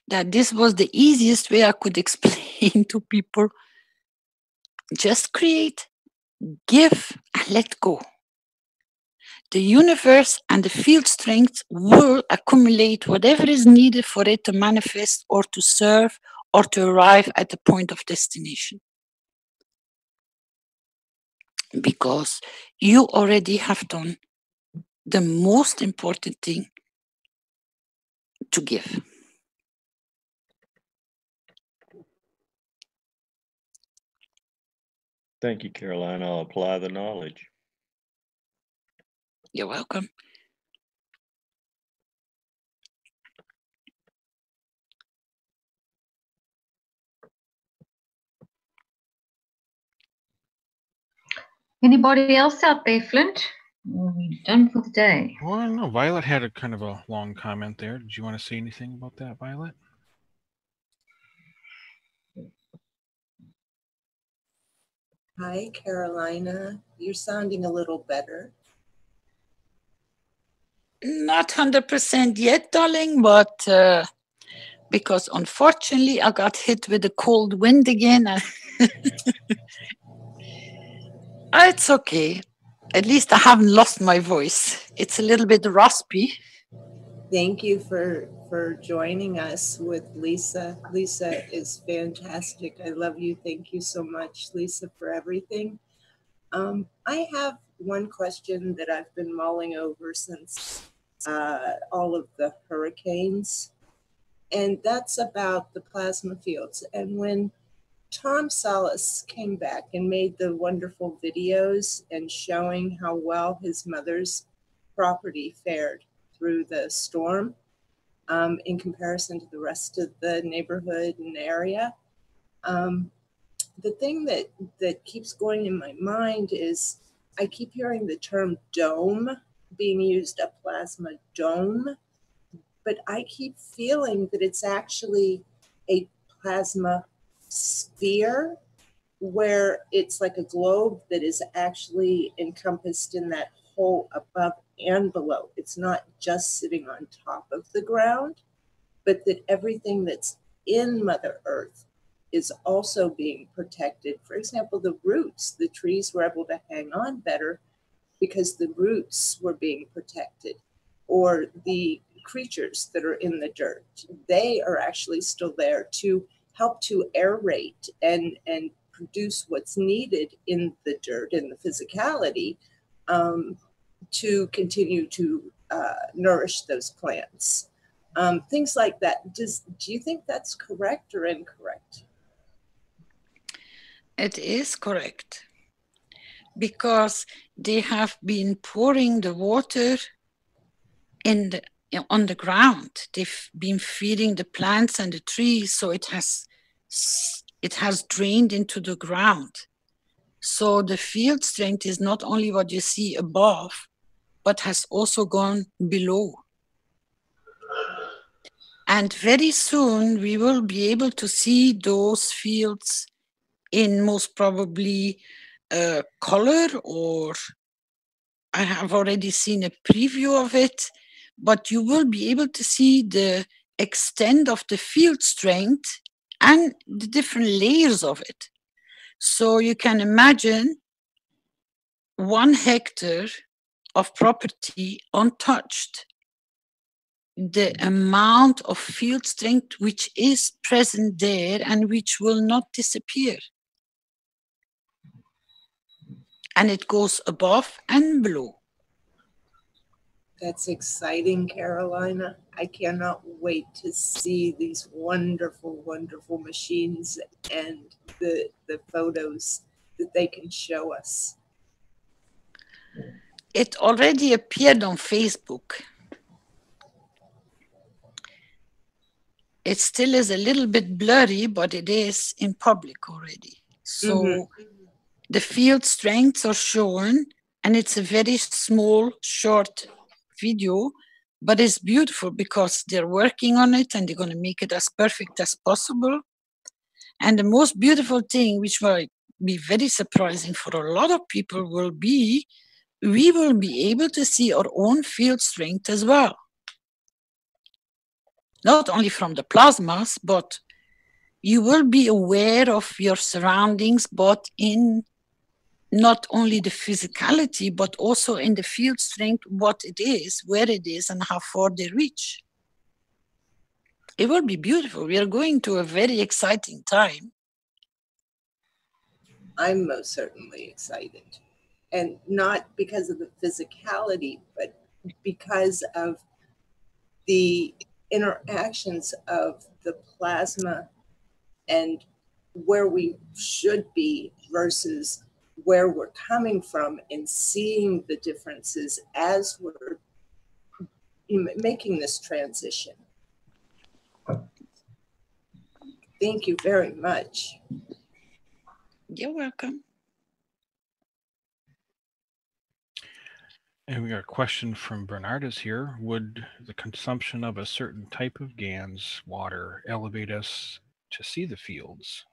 that this was the easiest way I could explain to people. Just create, give, and let go. The universe and the field strength will accumulate whatever is needed for it to manifest or to serve or to arrive at the point of destination. Because you already have done the most important thing to give. Thank you, Caroline. I'll apply the knowledge. You're welcome. Anybody else out there, Flint? Or are we done for the day? Well, I don't know. Violet had a kind of a long comment there. Did you want to say anything about that, Violet? Hi, Carolina. You're sounding a little better. Not 100% yet, darling, but because unfortunately I got hit with a cold wind again. It's okay. At least I haven't lost my voice. It's a little bit raspy. Thank you for joining us with Lisa. Lisa is fantastic. I love you. Thank you so much, Lisa, for everything. I have one question that I've been mulling over since all of the hurricanes, and that's about the plasma fields. And when Tom Salas came back and made the wonderful videos and showing how well his mother's property fared through the storm in comparison to the rest of the neighborhood and area. The thing that keeps going in my mind is I keep hearing the term dome being used, a plasma dome, but I keep feeling that it's actually a plasma sphere where it's like a globe that is actually encompassed in that hole above and below. It's not just sitting on top of the ground, but that everything that's in Mother Earth is also being protected. For example, the roots, the trees were able to hang on better because the roots were being protected, or the creatures that are in the dirt, they are actually still there to help to aerate and produce what's needed in the dirt and the physicality to continue to nourish those plants. Things like that. Do you think that's correct or incorrect? It is correct, because they have been pouring the water on the ground. They've been feeding the plants and the trees, so it has drained into the ground. So the field strength is not only what you see above, but has also gone below. And very soon we will be able to see those fields in most probably color, or I have already seen a preview of it, but you will be able to see the extent of the field strength and the different layers of it. So you can imagine 1 hectare of property untouched, the amount of field strength which is present there and which will not disappear. And it goes above and below. That's exciting, Carolina. I cannot wait to see these wonderful, wonderful machines and the photos that they can show us. It already appeared on Facebook. It still is a little bit blurry, but it is in public already. So the field strengths are shown, and it's a very small, short video, but it's beautiful because they're working on it and they're going to make it as perfect as possible. And the most beautiful thing, which will be very surprising for a lot of people, will be we will be able to see our own field strength as well. Not only from the plasmas, but you will be aware of your surroundings, but in not only the physicality, but also in the field strength, what it is, where it is, and how far they reach. It will be beautiful. We are going to a very exciting time. I'm most certainly excited. And not because of the physicality, but because of the interactions of the plasma and where we should be versus where we're coming from, and seeing the differences as we're making this transition. Thank you very much. You're welcome. And we got a question from Bernardus here. Would the consumption of a certain type of GANS water elevate us to see the fields?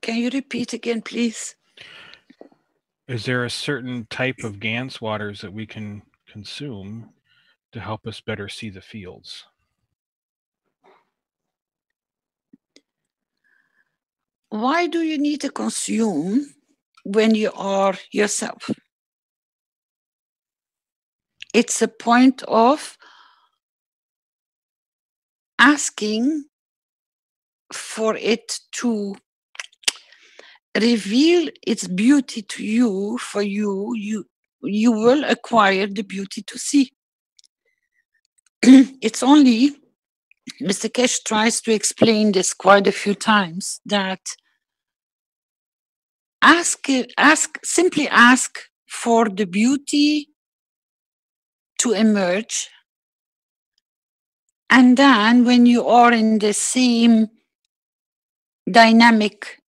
Can you repeat again, please? Is there a certain type of GANS waters that we can consume to help us better see the fields? Why do you need to consume when you are yourself? It's a point of asking for it to reveal its beauty to you. For you will acquire the beauty to see. It's only, Mr. Kesh tries to explain this quite a few times, that simply ask for the beauty to emerge. And then when you are in the same dynamic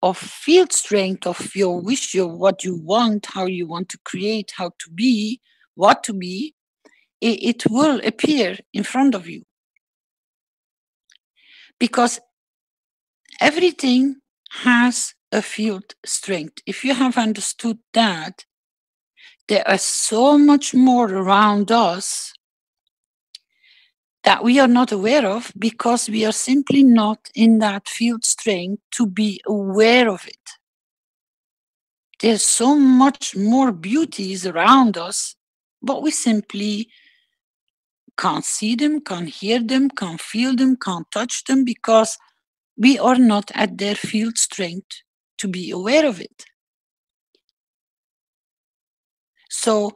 of field strength, of your wish, what you want, how you want to create, how to be, what to be, it will appear in front of you. Because everything has a field strength. If you have understood that, there is so much more around us that we are not aware of, because we are simply not in that field strength to be aware of it. There's so much more beauties around us, but we simply can't see them, can't hear them, can't feel them, can't touch them, because we are not at their field strength to be aware of it. So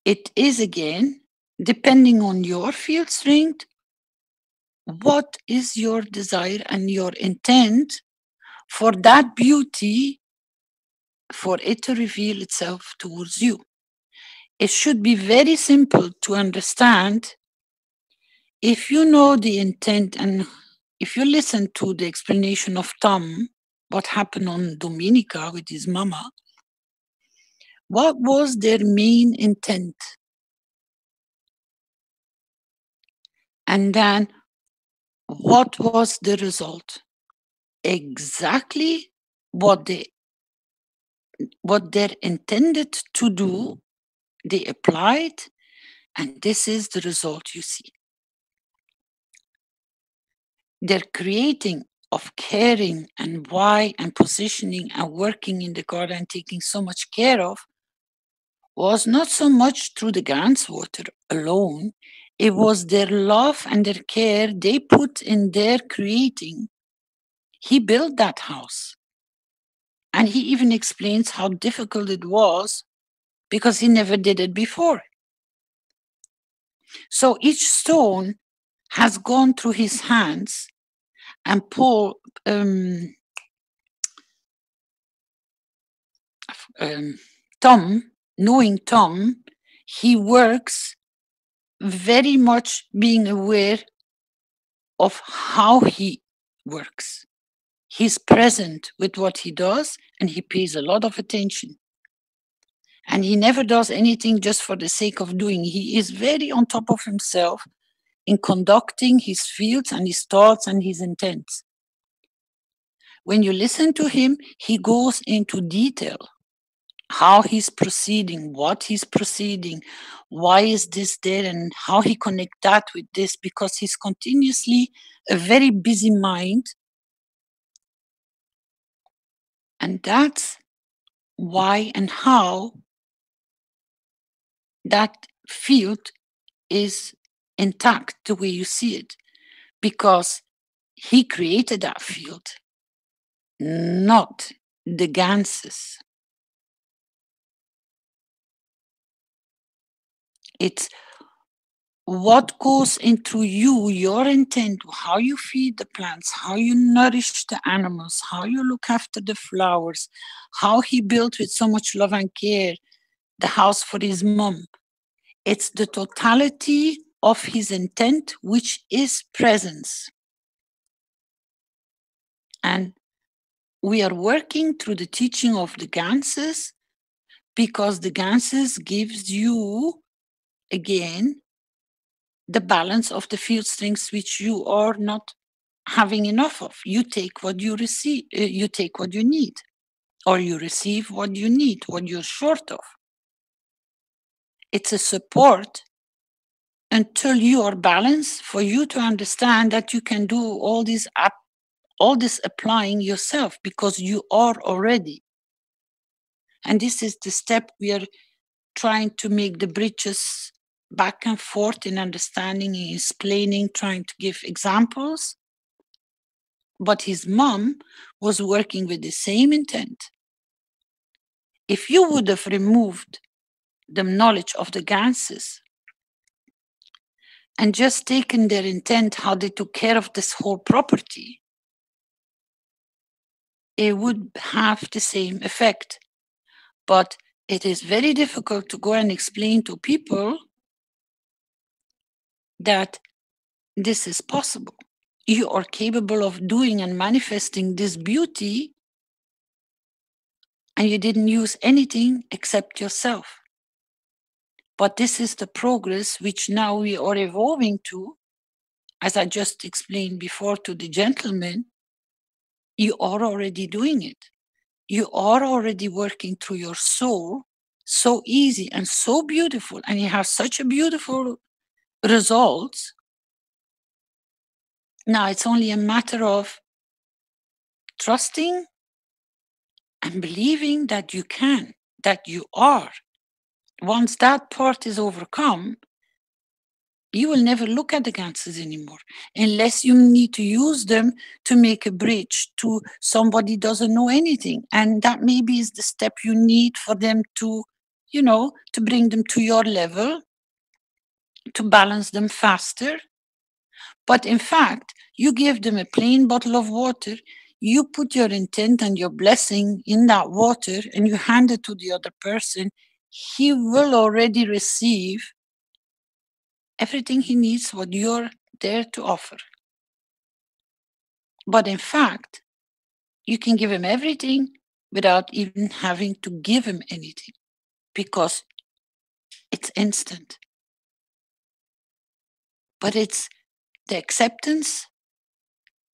it is, again, depending on your field strength, what is your desire and your intent for that beauty, for it to reveal itself towards you. It should be very simple to understand. If you know the intent and if you listen to the explanation of Tom, what happened on Dominica with his mama, what was their main intent? And then what was the result? Exactly what they're intended to do, they applied, and this is the result you see. Their creating of caring and why and positioning and working in the garden and taking so much care of was not so much through the Gans water alone. It was their love and their care they put in their creating. He built that house. And he even explains how difficult it was because he never did it before. So each stone has gone through his hands, and Tom, knowing Tom, he works very much being aware of how he works. He's present with what he does, and he pays a lot of attention. And he never does anything just for the sake of doing. He is very on top of himself in conducting his fields and his thoughts and his intents. When you listen to him, he goes into detail. How he's proceeding, what he's proceeding, why is this there, and how he connect that with this, because he's continuously a very busy mind. And that's why and how that field is intact the way you see it, because he created that field, not the ganses. It's what goes into you, your intent, how you feed the plants, how you nourish the animals, how you look after the flowers, how he built with so much love and care the house for his mom. It's the totality of his intent, which is presence. And we are working through the teaching of the ganses, because the ganses gives you, again, the balance of the field strengths which you are not having enough of. You take what you receive, you take what you need, or you receive what you need, what you're short of. It's a support until you are balanced for you to understand that you can do all this applying yourself, because you are already. And this is the step we are trying to make the bridges back and forth in understanding, in explaining, trying to give examples. But his mom was working with the same intent. If you would have removed the knowledge of the ganses and just taken their intent, how they took care of this whole property, it would have the same effect. But it is very difficult to go and explain to people that this is possible. You are capable of doing and manifesting this beauty, and you didn't use anything except yourself. But this is the progress which now we are evolving to. As I just explained before to the gentleman, you are already doing it. You are already working through your soul, so easy and so beautiful, and you have such a beautiful results. Now it's only a matter of trusting and believing that you can, that you are. Once that part is overcome, you will never look at the ganses anymore, unless you need to use them to make a bridge to somebody doesn't know anything. And that maybe is the step you need for them to, you know, to bring them to your level, to balance them faster. But in fact, you give them a plain bottle of water, you put your intent and your blessing in that water, and you hand it to the other person, he will already receive everything he needs, what you're there to offer. But in fact, you can give him everything without even having to give him anything, because it's instant. But it's the acceptance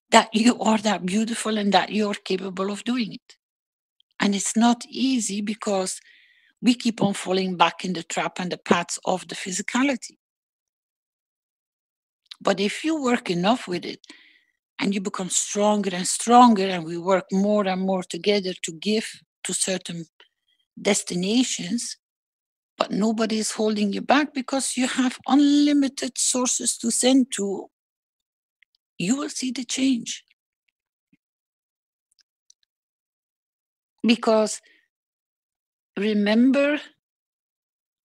that you are that beautiful and that you're capable of doing it. And it's not easy because we keep on falling back in the trap and the paths of the physicality. But if you work enough with it and you become stronger and stronger, and we work more and more together to give to certain destinations, but nobody is holding you back because you have unlimited sources to send to, you will see the change. Because remember,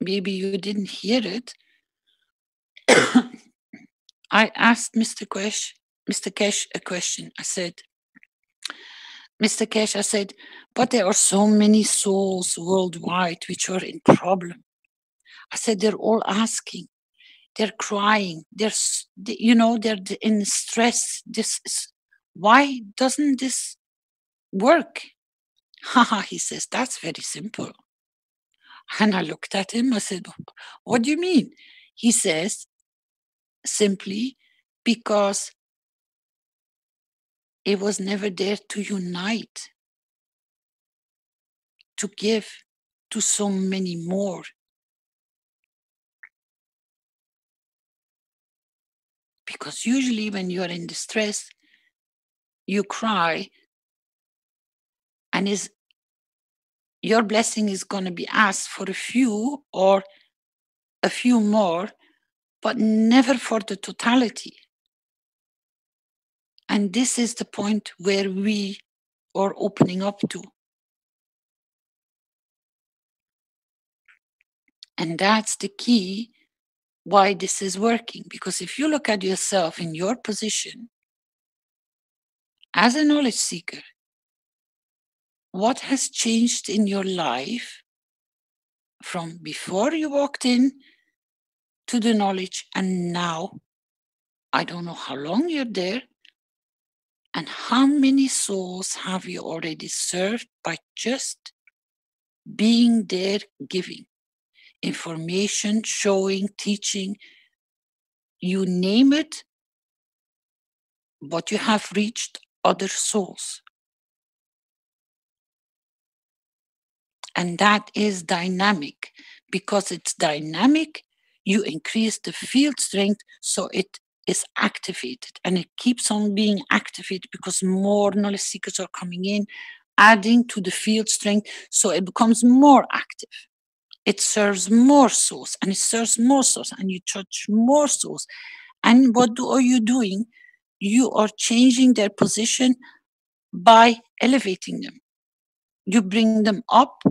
maybe you didn't hear it, I asked Mr. Kesh a question. I said, Mr. Kesh, I said, but there are so many souls worldwide which are in problem. I said, they're all asking, they're crying, they're in stress. Why doesn't this work? Haha, he says, that's very simple. And I looked at him, I said, what do you mean? He says, simply because it was never there to unite, to give to so many more. Because usually when you're in distress, you cry, and your blessing is going to be asked for a few or a few more, but never for the totality. And this is the point where we are opening up to. And that's the key why this is working. Because if you look at yourself in your position as a knowledge seeker, what has changed in your life from before you walked in to the knowledge and now? I don't know how long you're there, and how many souls have you already served by just being there, giving information, showing, teaching, you name it, but you have reached other souls. And that is dynamic. Because it's dynamic, you increase the field strength, so it is activated, and it keeps on being activated because more knowledge seekers are coming in, adding to the field strength, so it becomes more active. It serves more souls, and it serves more souls, and you touch more souls. And what are you doing? You are changing their position by elevating them. You bring them up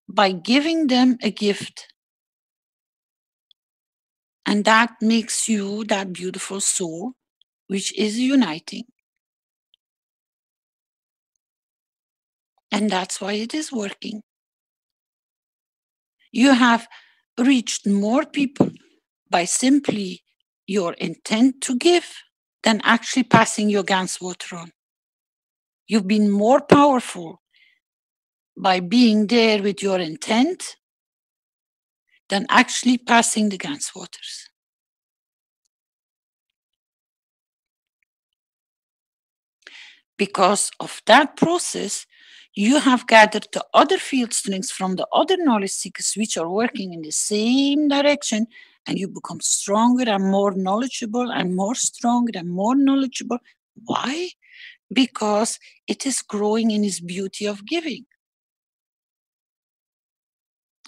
by giving them a gift. And that makes you that beautiful soul, which is uniting. And that's why it is working. You have reached more people by simply your intent to give than actually passing your Gans water on. You've been more powerful by being there with your intent than actually passing the Gans waters. Because of that process, you have gathered the other field strengths from the other knowledge seekers which are working in the same direction, and you become stronger and more knowledgeable and more stronger and more knowledgeable. Why? Because it is growing in its beauty of giving.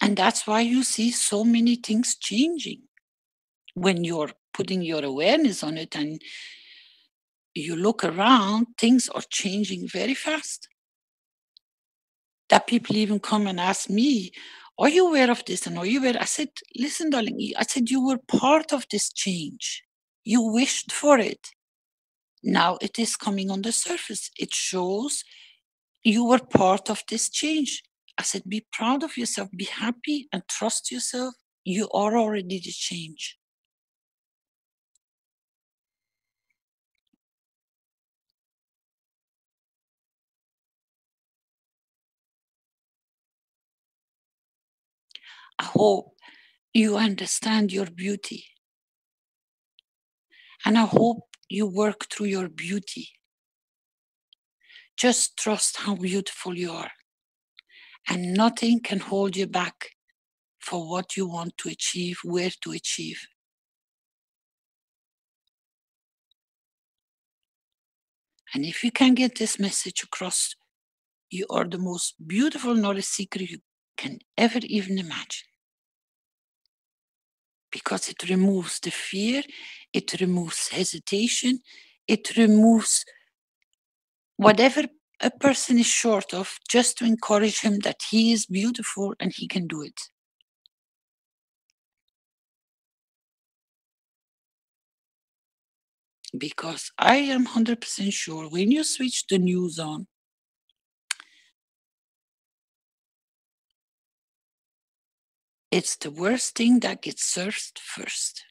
And that's why you see so many things changing. When you're putting your awareness on it and you look around, things are changing very fast. That people even come and ask me, are you aware of this? And are you aware? I said, listen, darling, I said, you were part of this change. You wished for it. Now it is coming on the surface. It shows you were part of this change. I said, be proud of yourself, be happy and trust yourself. You are already the change. I hope you understand your beauty. And I hope you work through your beauty. Just trust how beautiful you are. And nothing can hold you back for what you want to achieve, where to achieve. And if you can get this message across, you are the most beautiful knowledge seeker you can ever even imagine. Because it removes the fear, it removes hesitation, it removes whatever a person is short of, just to encourage him that he is beautiful and he can do it. Because I am 100% sure when you switch the news on, it's the worst thing that gets served first.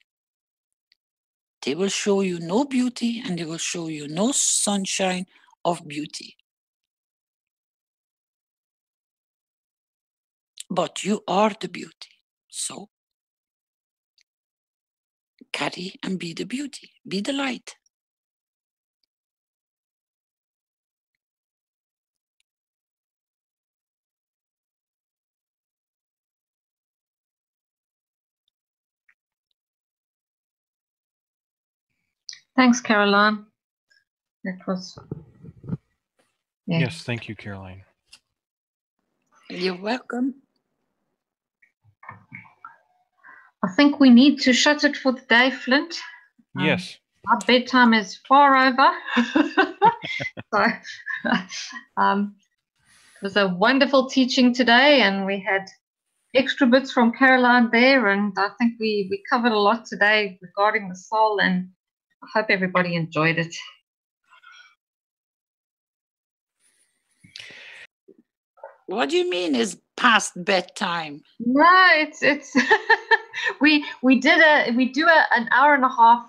They will show you no beauty and they will show you no sunshine of beauty. But you are the beauty. So carry and be the beauty, be the light. Thanks, Caroline. That was... Yeah. Yes, thank you, Caroline. You're welcome. I think we need to shut it for the day, Flint. Yes. Our bedtime is far over. So it was a wonderful teaching today, and we had extra bits from Caroline there, and I think we covered a lot today regarding the soul, and I hope everybody enjoyed it. What do you mean is past bedtime? No, it's we do an hour and a half,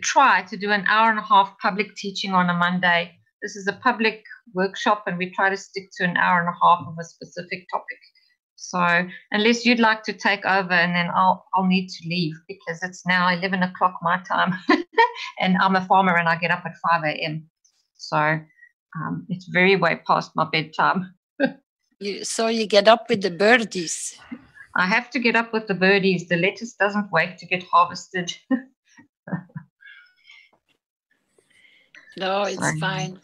try to do an hour and a half public teaching on a Monday. This is a public workshop and we try to stick to an hour and a half of a specific topic. So unless you'd like to take over, and then I'll need to leave because it's now 11 o'clock my time and I'm a farmer and I get up at 5 a.m. So it's very way past my bedtime. So you get up with the birdies. I have to get up with the birdies. The lettuce doesn't wait to get harvested. No, it's fine.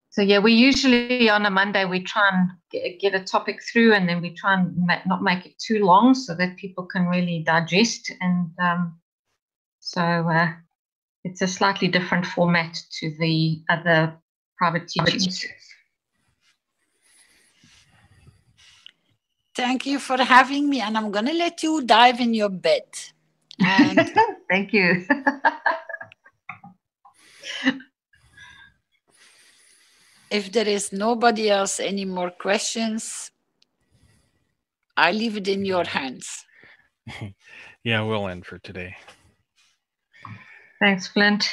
So yeah, we usually on a Monday, we try and get a topic through, and then we try and not make it too long so that people can really digest. And so it's a slightly different format to the other private teachings. Thank you for having me, and I'm going to let you dive in your bed. And thank you. If there is nobody else any more questions, I leave it in your hands. Yeah, we'll end for today. Thanks, Flint.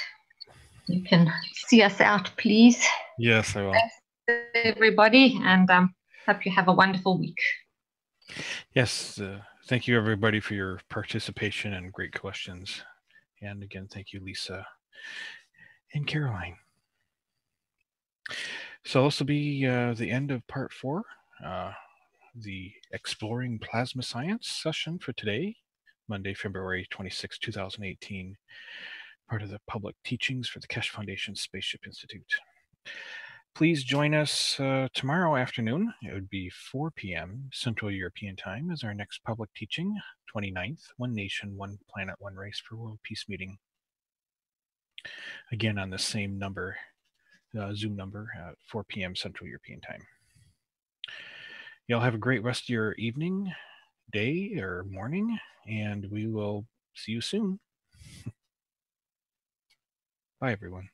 You can see us out, please. Yes, I will. Thanks, everybody, and hope you have a wonderful week. Yes, thank you, everybody, for your participation and great questions. And again, thank you, Lisa and Caroline. So this will be the end of part 4, the Exploring Plasma Science session for today, Monday, February 26, 2018, part of the public teachings for the Keshe Foundation Spaceship Institute. Please join us tomorrow afternoon. It would be 4 p.m. Central European Time as our next public teaching, 29th, One Nation, One Planet, One Race for World Peace meeting. Again, on the same number, Zoom number, at 4 p.m. Central European Time. Y'all have a great rest of your evening, day, or morning, and we will see you soon. Bye, everyone.